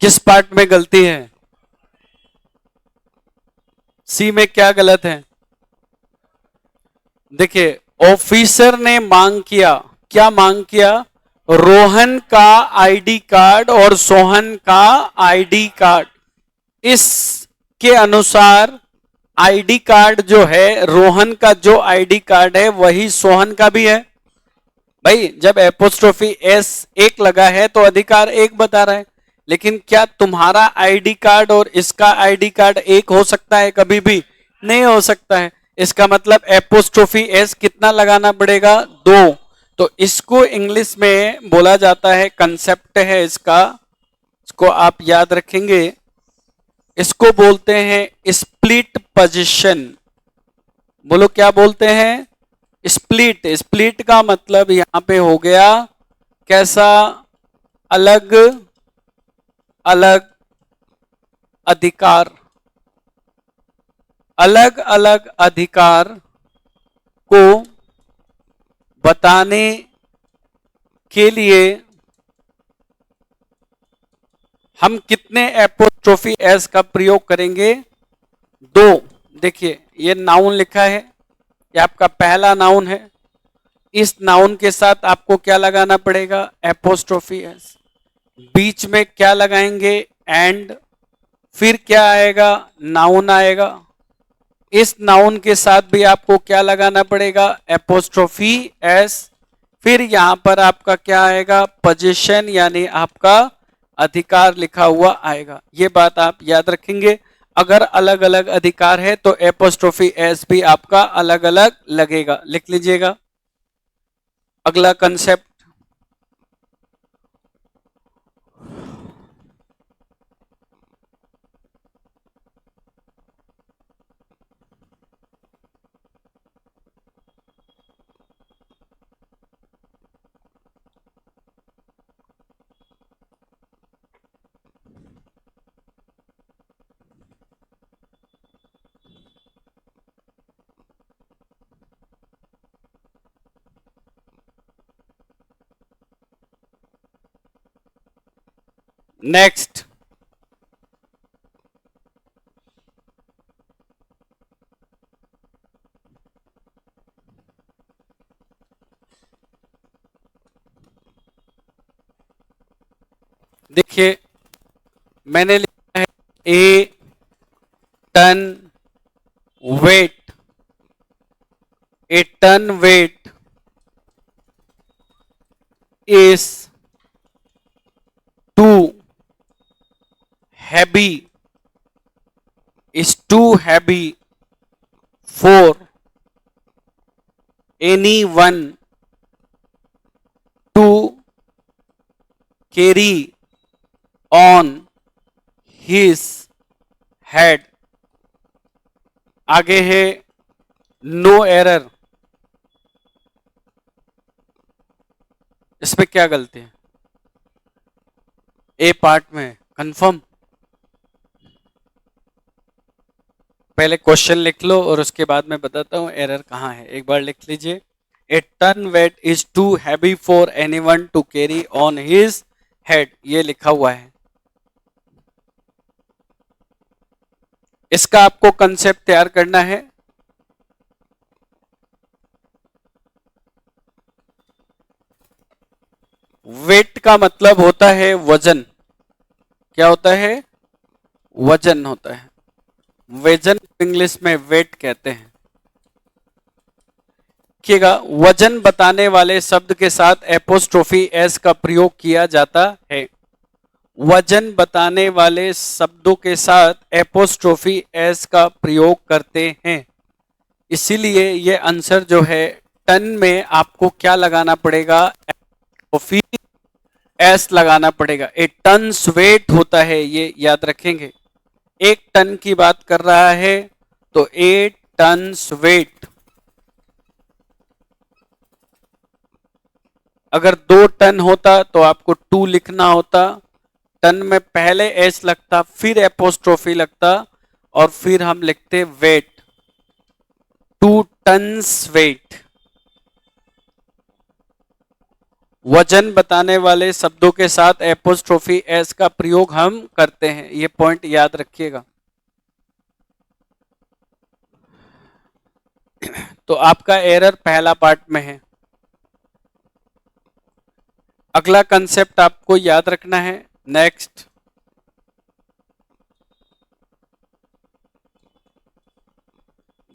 किस पार्ट में गलती है? सी में क्या गलत है? देखिए, ऑफिसर ने मांग किया, क्या मांग किया? रोहन का आईडी कार्ड और सोहन का आईडी कार्ड। इसके अनुसार आईडी कार्ड जो है, रोहन का जो आईडी कार्ड है वही सोहन का भी है। भाई जब एपोस्ट्रोफी एस एक लगा है तो अधिकार एक बता रहा है, लेकिन क्या तुम्हारा आईडी कार्ड और इसका आईडी कार्ड एक हो सकता है? कभी भी नहीं हो सकता है। इसका मतलब एपोस्ट्रोफी एस कितना लगाना पड़ेगा? 2। तो इसको इंग्लिश में बोला जाता है, कंसेप्ट है इसका, इसको आप याद रखेंगे, इसको बोलते हैं स्प्लिट पोजीशन। बोलो क्या बोलते हैं? स्प्लिट। स्प्लिट का मतलब यहां पे हो गया कैसा? अलग अलग अधिकार। अलग अलग अधिकार को बताने के लिए हम कितने एपोस्ट्रोफी एस का प्रयोग करेंगे? 2। देखिए ये नाउन लिखा है, ये आपका पहला नाउन है। इस नाउन के साथ आपको क्या लगाना पड़ेगा? Apostrophe S. बीच में क्या लगाएंगे? एंड। फिर क्या आएगा? नाउन आएगा। इस नाउन के साथ भी आपको क्या लगाना पड़ेगा? Apostrophe S. फिर यहां पर आपका क्या आएगा? पोजीशन, यानी आपका अधिकार लिखा हुआ आएगा। ये बात आप याद रखेंगे। अगर अलग अलग अधिकार है तो एपोस्ट्रोफी एस भी आपका अलग अलग लगेगा। लिख लीजिएगा। अगला कंसेप्ट, नेक्स्ट। देखिए मैंने लिखा है a ton weight. A ton weight is too heavy, is too heavy for anyone to carry on his head। आगे है नो एरर। इसमें क्या गलती है? ए पार्ट में कंफर्म। पहले क्वेश्चन लिख लो और उसके बाद मैं बताता हूं एरर कहां है। एक बार लिख लीजिए। A ton weight is too heavy for anyone to carry on his head, ये लिखा हुआ है। इसका आपको कंसेप्ट तैयार करना है। वेट का मतलब होता है वजन। क्या होता है? वजन होता है। वजन इंग्लिश में वेट कहते हैं। देखिएगा, वजन बताने वाले शब्द के साथ एपोस्ट्रोफी एस का प्रयोग किया जाता है। वजन बताने वाले शब्दों के साथ एपोस्ट्रोफी एस का प्रयोग करते हैं, इसीलिए ये आंसर जो है टन में आपको क्या लगाना पड़ेगा, फिर एस लगाना पड़ेगा। ए टन्स वेट होता है, ये याद रखेंगे। 1 टन की बात कर रहा है तो 8 टन्स वेट। अगर 2 टन होता तो आपको 2 लिखना होता। टन में पहले एस लगता, फिर एपोस्ट्रोफी लगता, और फिर हम लिखते वेट, 2 टन्स वेट। वजन बताने वाले शब्दों के साथ एपोस्ट्रोफी एस का प्रयोग हम करते हैं, ये पॉइंट याद रखिएगा। तो आपका एरर पहला पार्ट में है। अगला कंसेप्ट आपको याद रखना है। नेक्स्ट,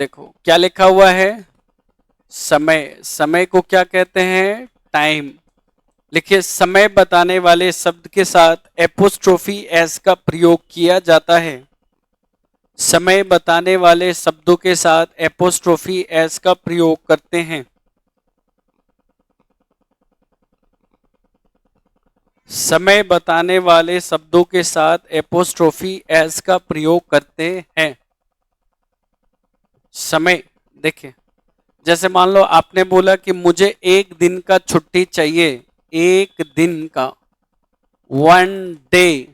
देखो क्या लिखा हुआ है, समय। समय को क्या कहते हैं, टाइम। लिखिए, समय बताने वाले शब्द के साथ एपोस्ट्रोफी एस का प्रयोग किया जाता है। समय बताने वाले शब्दों के साथ एपोस्ट्रोफी एस का प्रयोग करते हैं। समय बताने वाले शब्दों के साथ एपोस्ट्रोफी एस का प्रयोग करते हैं। समय, देखिए जैसे मान लो आपने बोला कि मुझे 1 दिन का छुट्टी चाहिए, 1 दिन का, 1 डे,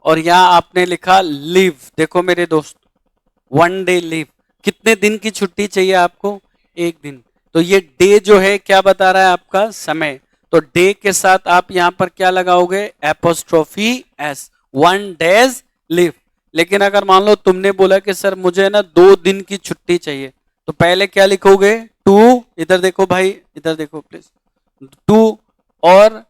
और यहां आपने लिखा लीव। देखो मेरे दोस्त, 1 डे लीव, कितने दिन की छुट्टी चाहिए आपको, 1 दिन। तो ये डे जो है क्या बता रहा है, आपका समय। तो डे के साथ आप यहां पर क्या लगाओगे, एपोस्ट्रोफी एस, 1 डेज लीव। लेकिन अगर मान लो तुमने बोला कि सर मुझे ना 2 दिन की छुट्टी चाहिए, तो पहले क्या लिखोगे, 2, इधर देखो भाई, इधर देखो प्लीज, 2, और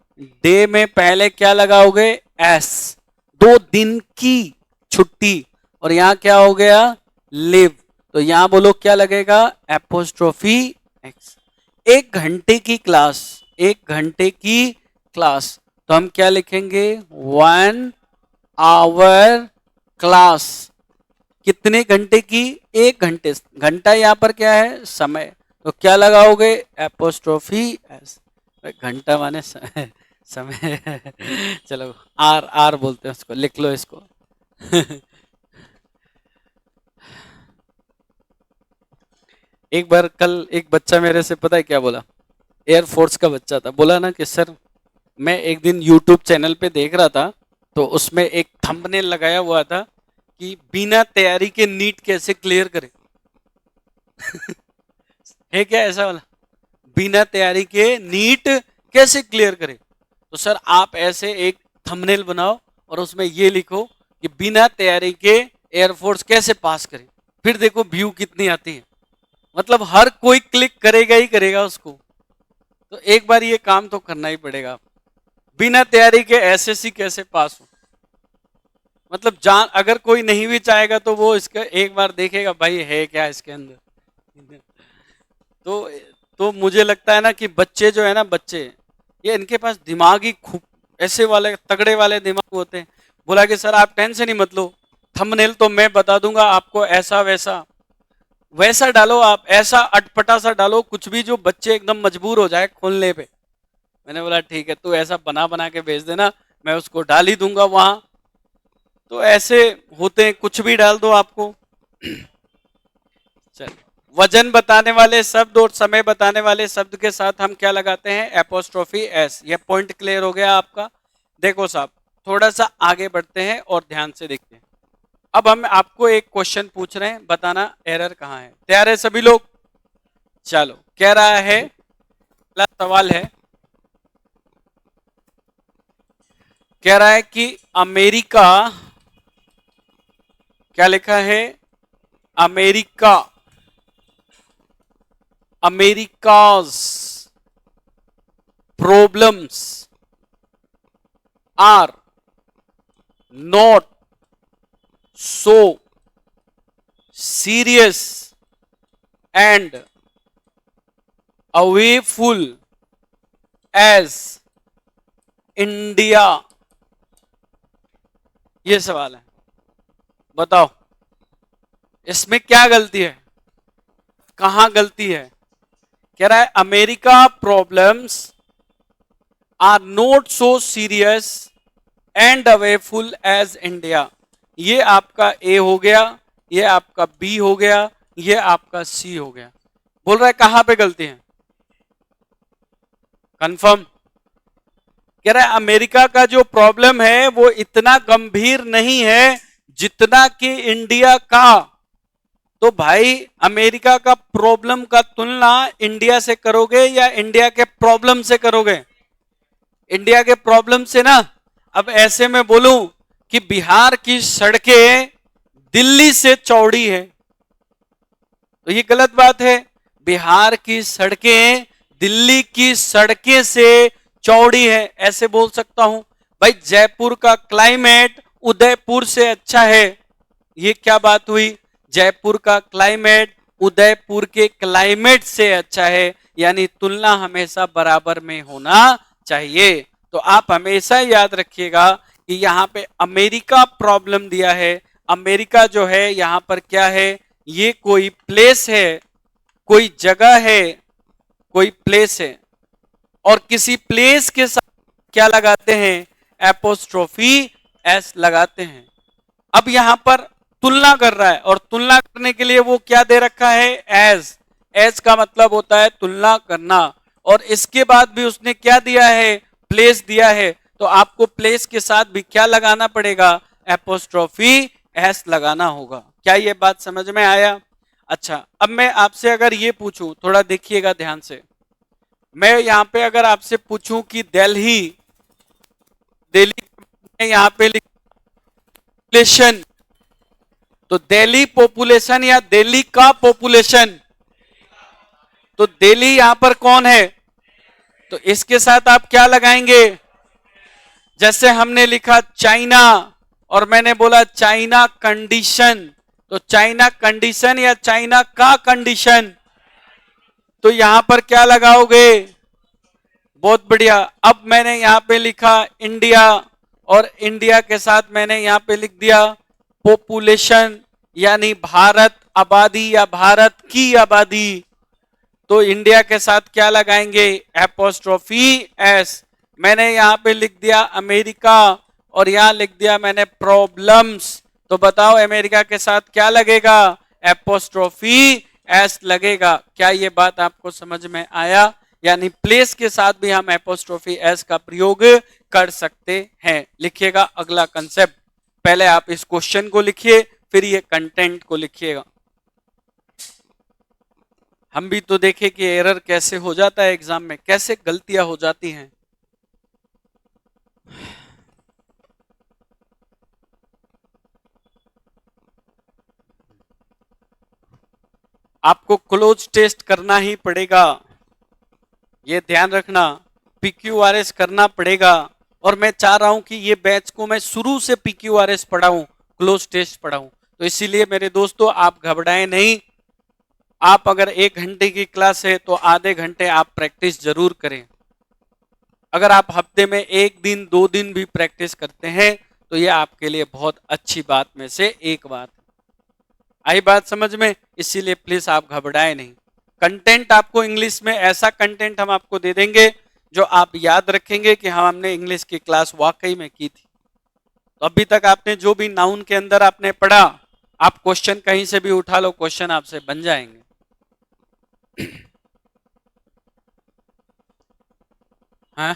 डे में पहले क्या लगाओगे, एस, 2 दिन की छुट्टी, और यहां क्या हो गया, लिव। तो यहां बोलो क्या लगेगा, एपोस्ट्रोफी एक्स। 1 घंटे की क्लास, 1 घंटे की क्लास, तो हम क्या लिखेंगे, 1 आवर क्लास। कितने घंटे की, 1 घंटे। घंटा यहां पर क्या है, समय, तो क्या लगाओगे, एपोस्ट्रोफी एस। घंटा माने समय, समय। चलो आर, आर बोलते हैं उसको, लिख लो इसको। एक बार कल एक बच्चा मेरे से पता है क्या बोला, एयरफोर्स का बच्चा था, बोला ना कि सर मैं एक दिन यूट्यूब चैनल पे देख रहा था, तो उसमें एक थंबनेल लगाया हुआ था कि बिना तैयारी के नीट कैसे क्लियर करें। है क्या ऐसा वाला, बिना तैयारी के नीट कैसे क्लियर करें। तो सर आप ऐसे एक थंबनेल बनाओ और उसमें ये लिखो कि बिना तैयारी के एयरफोर्स कैसे पास करें, फिर देखो व्यू कितनी आती है। मतलब हर कोई क्लिक करेगा ही करेगा उसको। तो एक बार ये काम तो करना ही पड़ेगा, बिना तैयारी के एसएससी कैसे पास हो। मतलब जान, अगर कोई नहीं भी चाहेगा तो वो इसका एक बार देखेगा भाई है क्या इसके अंदर। तो मुझे लगता है ना कि बच्चे जो है ना, बच्चे ये इनके पास दिमाग ही खूब ऐसे वाले तगड़े वाले दिमाग होते हैं। बोला कि सर आप टेंशन ही मत लो, थंबनेल तो मैं बता दूंगा आपको, ऐसा वैसा वैसा डालो, आप ऐसा अटपटा सा डालो कुछ भी जो बच्चे एकदम मजबूर हो जाए खोलने पे। मैंने बोला ठीक है, तू ऐसा बना बना के भेज देना, मैं उसको डाल ही दूंगा वहां। तो ऐसे होते हैं, कुछ भी डाल दो आपको। चल, वजन बताने वाले शब्द और समय बताने वाले शब्द के साथ हम क्या लगाते हैं, एपोस्ट्रोफी एस। ये पॉइंट क्लियर हो गया आपका। देखो साहब, थोड़ा सा आगे बढ़ते हैं और ध्यान से देखते हैं। अब हम आपको एक क्वेश्चन पूछ रहे हैं, बताना एरर कहाँ है। तैयार है सभी लोग, चलो। कह रहा है, पहला सवाल है, कह रहा है कि अमेरिका, क्या लिखा है, America, America's problems are not so serious and awful as India. ये सवाल है, बताओ इसमें क्या गलती है, कहां गलती है। कह रहा है America problems are not so serious and awful as India. ये आपका ए हो गया, ये आपका बी हो गया, ये आपका सी हो गया। बोल रहा है कहां पे गलती है? कंफर्म? कह रहा है अमेरिका का जो प्रॉब्लम है वो इतना गंभीर नहीं है जितना कि इंडिया का। तो भाई अमेरिका का प्रॉब्लम का तुलना इंडिया से करोगे या इंडिया के प्रॉब्लम से करोगे? इंडिया के प्रॉब्लम से ना। अब ऐसे में बोलूं कि बिहार की सड़कें दिल्ली से चौड़ी है तो ये गलत बात है। बिहार की सड़कें दिल्ली की सड़कें से चौड़ी है, ऐसे बोल सकता हूं। भाई जयपुर का क्लाइमेट उदयपुर से अच्छा है, ये क्या बात हुई? जयपुर का क्लाइमेट उदयपुर के क्लाइमेट से अच्छा है, यानी तुलना हमेशा बराबर में होना चाहिए। तो आप हमेशा याद रखिएगा कि यहां पे अमेरिका प्रॉब्लम दिया है। अमेरिका जो है यहां पर क्या है? ये कोई प्लेस है, कोई जगह है, कोई प्लेस है, और किसी प्लेस के साथ क्या लगाते हैं? एपोस्ट्रोफी एस लगाते हैं। अब यहां पर तुलना कर रहा है और तुलना करने के लिए वो क्या दे रखा है? एज। एज का मतलब होता है तुलना करना, और इसके बाद भी उसने क्या दिया है? प्लेस दिया है। तो आपको प्लेस के साथ भी क्या लगाना पड़ेगा? एपोस्ट्रोफी एस लगाना होगा। क्या ये बात समझ में आया? अच्छा, अब मैं आपसे अगर ये पूछूं, थोड़ा देखिएगा ध्यान से। मैं यहां पे अगर आपसे पूछूं कि दिल्ली, दिल्ली यहां पे पॉपुलेशन, तो दिल्ली पॉपुलेशन या दिल्ली का पॉपुलेशन, तो दिल्ली यहां पर कौन है? तो इसके साथ आप क्या लगाएंगे? जैसे हमने लिखा चाइना और मैंने बोला चाइना कंडीशन, तो चाइना कंडीशन या चाइना का कंडीशन, तो यहां पर क्या लगाओगे? बहुत बढ़िया। अब मैंने यहां पे लिखा इंडिया और इंडिया के साथ मैंने यहां पे लिख दिया पॉपुलेशन, यानी भारत, आबादी या भारत की आबादी। तो इंडिया के साथ क्या लगाएंगे? Apostrophe S. मैंने यहां पे लिख दिया अमेरिका और यहां लिख दिया मैंने प्रॉब्लम्स। तो बताओ अमेरिका के साथ क्या लगेगा? एपोस्ट्रोफी एस लगेगा। क्या ये बात आपको समझ में आया? यानी प्लेस के साथ भी हम एपोस्ट्रोफी एस का प्रयोग कर सकते हैं। लिखिएगा अगला कंसेप्ट। पहले आप इस क्वेश्चन को लिखिए, फिर ये कंटेंट को लिखिएगा। हम भी तो देखें कि एरर कैसे हो जाता है एग्जाम में, कैसे गलतियां हो जाती हैं। आपको क्लोज टेस्ट करना ही पड़ेगा, ये ध्यान रखना। पीक्यूआरएस करना पड़ेगा, और मैं चाह रहा हूं कि ये बैच को मैं शुरू से पीक्यूआरएस पढ़ाऊं, क्लोज टेस्ट पढ़ाऊं। तो इसीलिए मेरे दोस्तों आप घबराएं नहीं। आप अगर 1 घंटे की क्लास है तो आधे घंटे आप प्रैक्टिस जरूर करें। अगर आप हफ्ते में 1 दिन 2 दिन भी प्रैक्टिस करते हैं तो ये आपके लिए बहुत अच्छी बात में से एक बात। आई बात समझ में? इसीलिए प्लीज आप घबराएं नहीं। कंटेंट आपको इंग्लिश में ऐसा कंटेंट हम आपको दे देंगे जो आप याद रखेंगे कि हाँ हमने इंग्लिश की क्लास वाकई में की थी। तो अभी तक आपने जो भी नाउन के अंदर आपने पढ़ा, आप क्वेश्चन कहीं से भी उठा लो, क्वेश्चन आपसे बन जाएंगे। हाँ,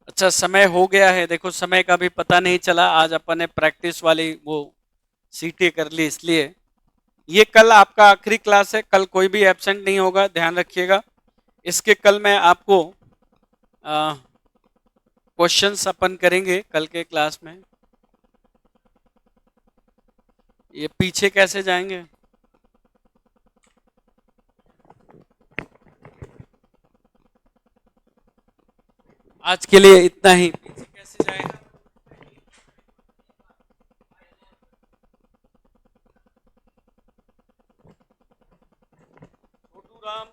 अच्छा समय हो गया है। देखो समय का भी पता नहीं चला, आज अपन ने प्रैक्टिस वाली वो सीटें कर ली, इसलिए ये कल आपका आखिरी क्लास है। कल कोई भी एब्सेंट नहीं होगा, ध्यान रखिएगा। इसके कल मैं आपको क्वेश्चंस अपन करेंगे कल के क्लास में। ये पीछे कैसे जाएंगे? आज के लिए इतना ही। पीछे कैसे जाएगा? छोटू राम।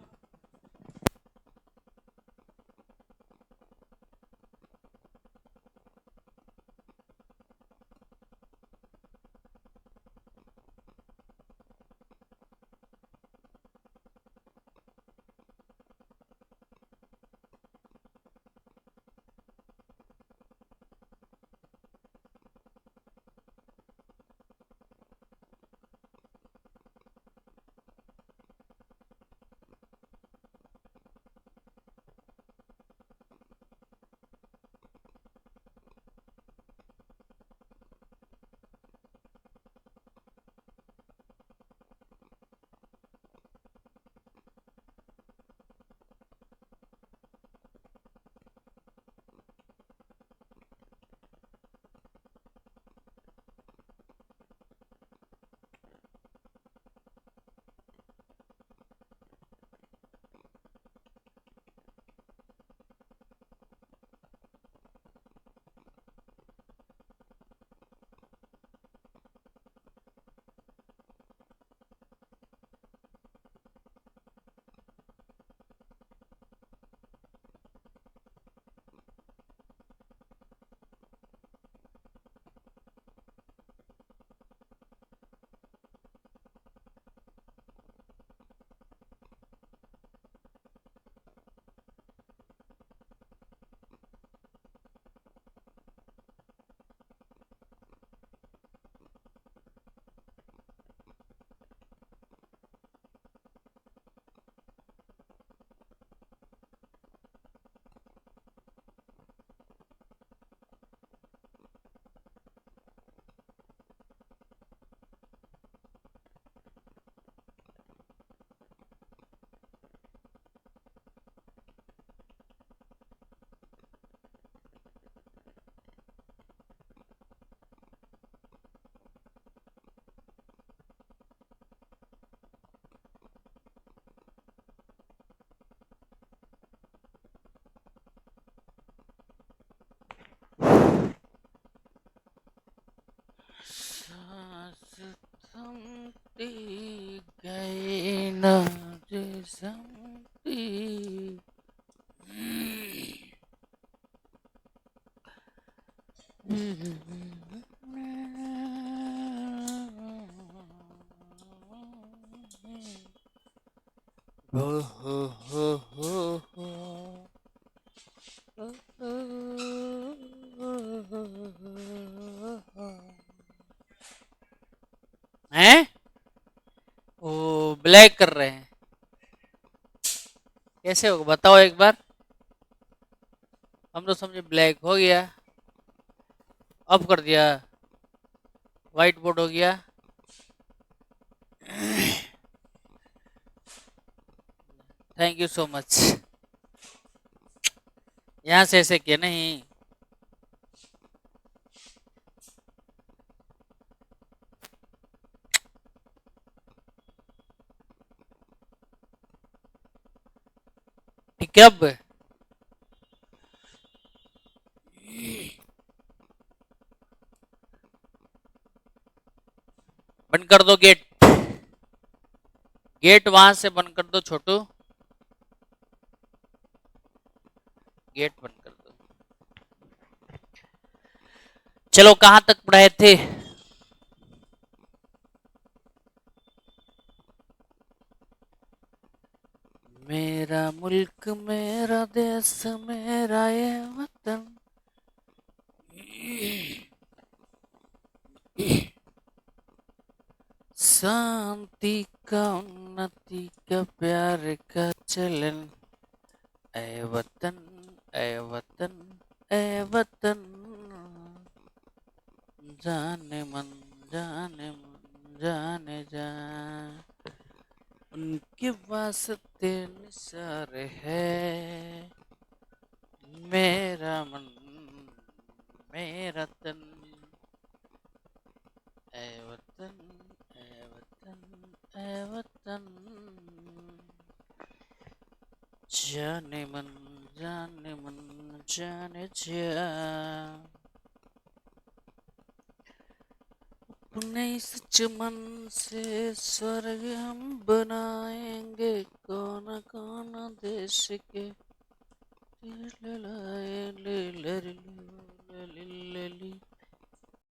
गए ना समती। हो हो हो हो हैं? वो ब्लैक कर रहे हैं, कैसे होगा बताओ एक बार। हम तो समझे ब्लैक हो गया, ऑफ कर दिया, व्हाइट बोर्ड हो गया। Thank you so much. यहाँ से ऐसे किया नहीं। ठीक है, अब बंद कर दो गेट। गेट वहां से बंद कर दो छोटू, गेट बंद कर दो। चलो कहां तक पढ़े थे? मेरा मुल्क मेरा देश मेरा ये वतन, शांति का उन्नति का प्यार का चलन, ए वतन ए वतन ए वतन, जाने मन जाने मन जाने जा, उनके वास्ते निसार है मेरा मन मेरा तन, ए वतन ए वतन ए वतन, जाने मन जाने जा, अपने इस चमन से स्वर्ग हम बनाएंगे, कौन कौन देश के ललाए ले लली।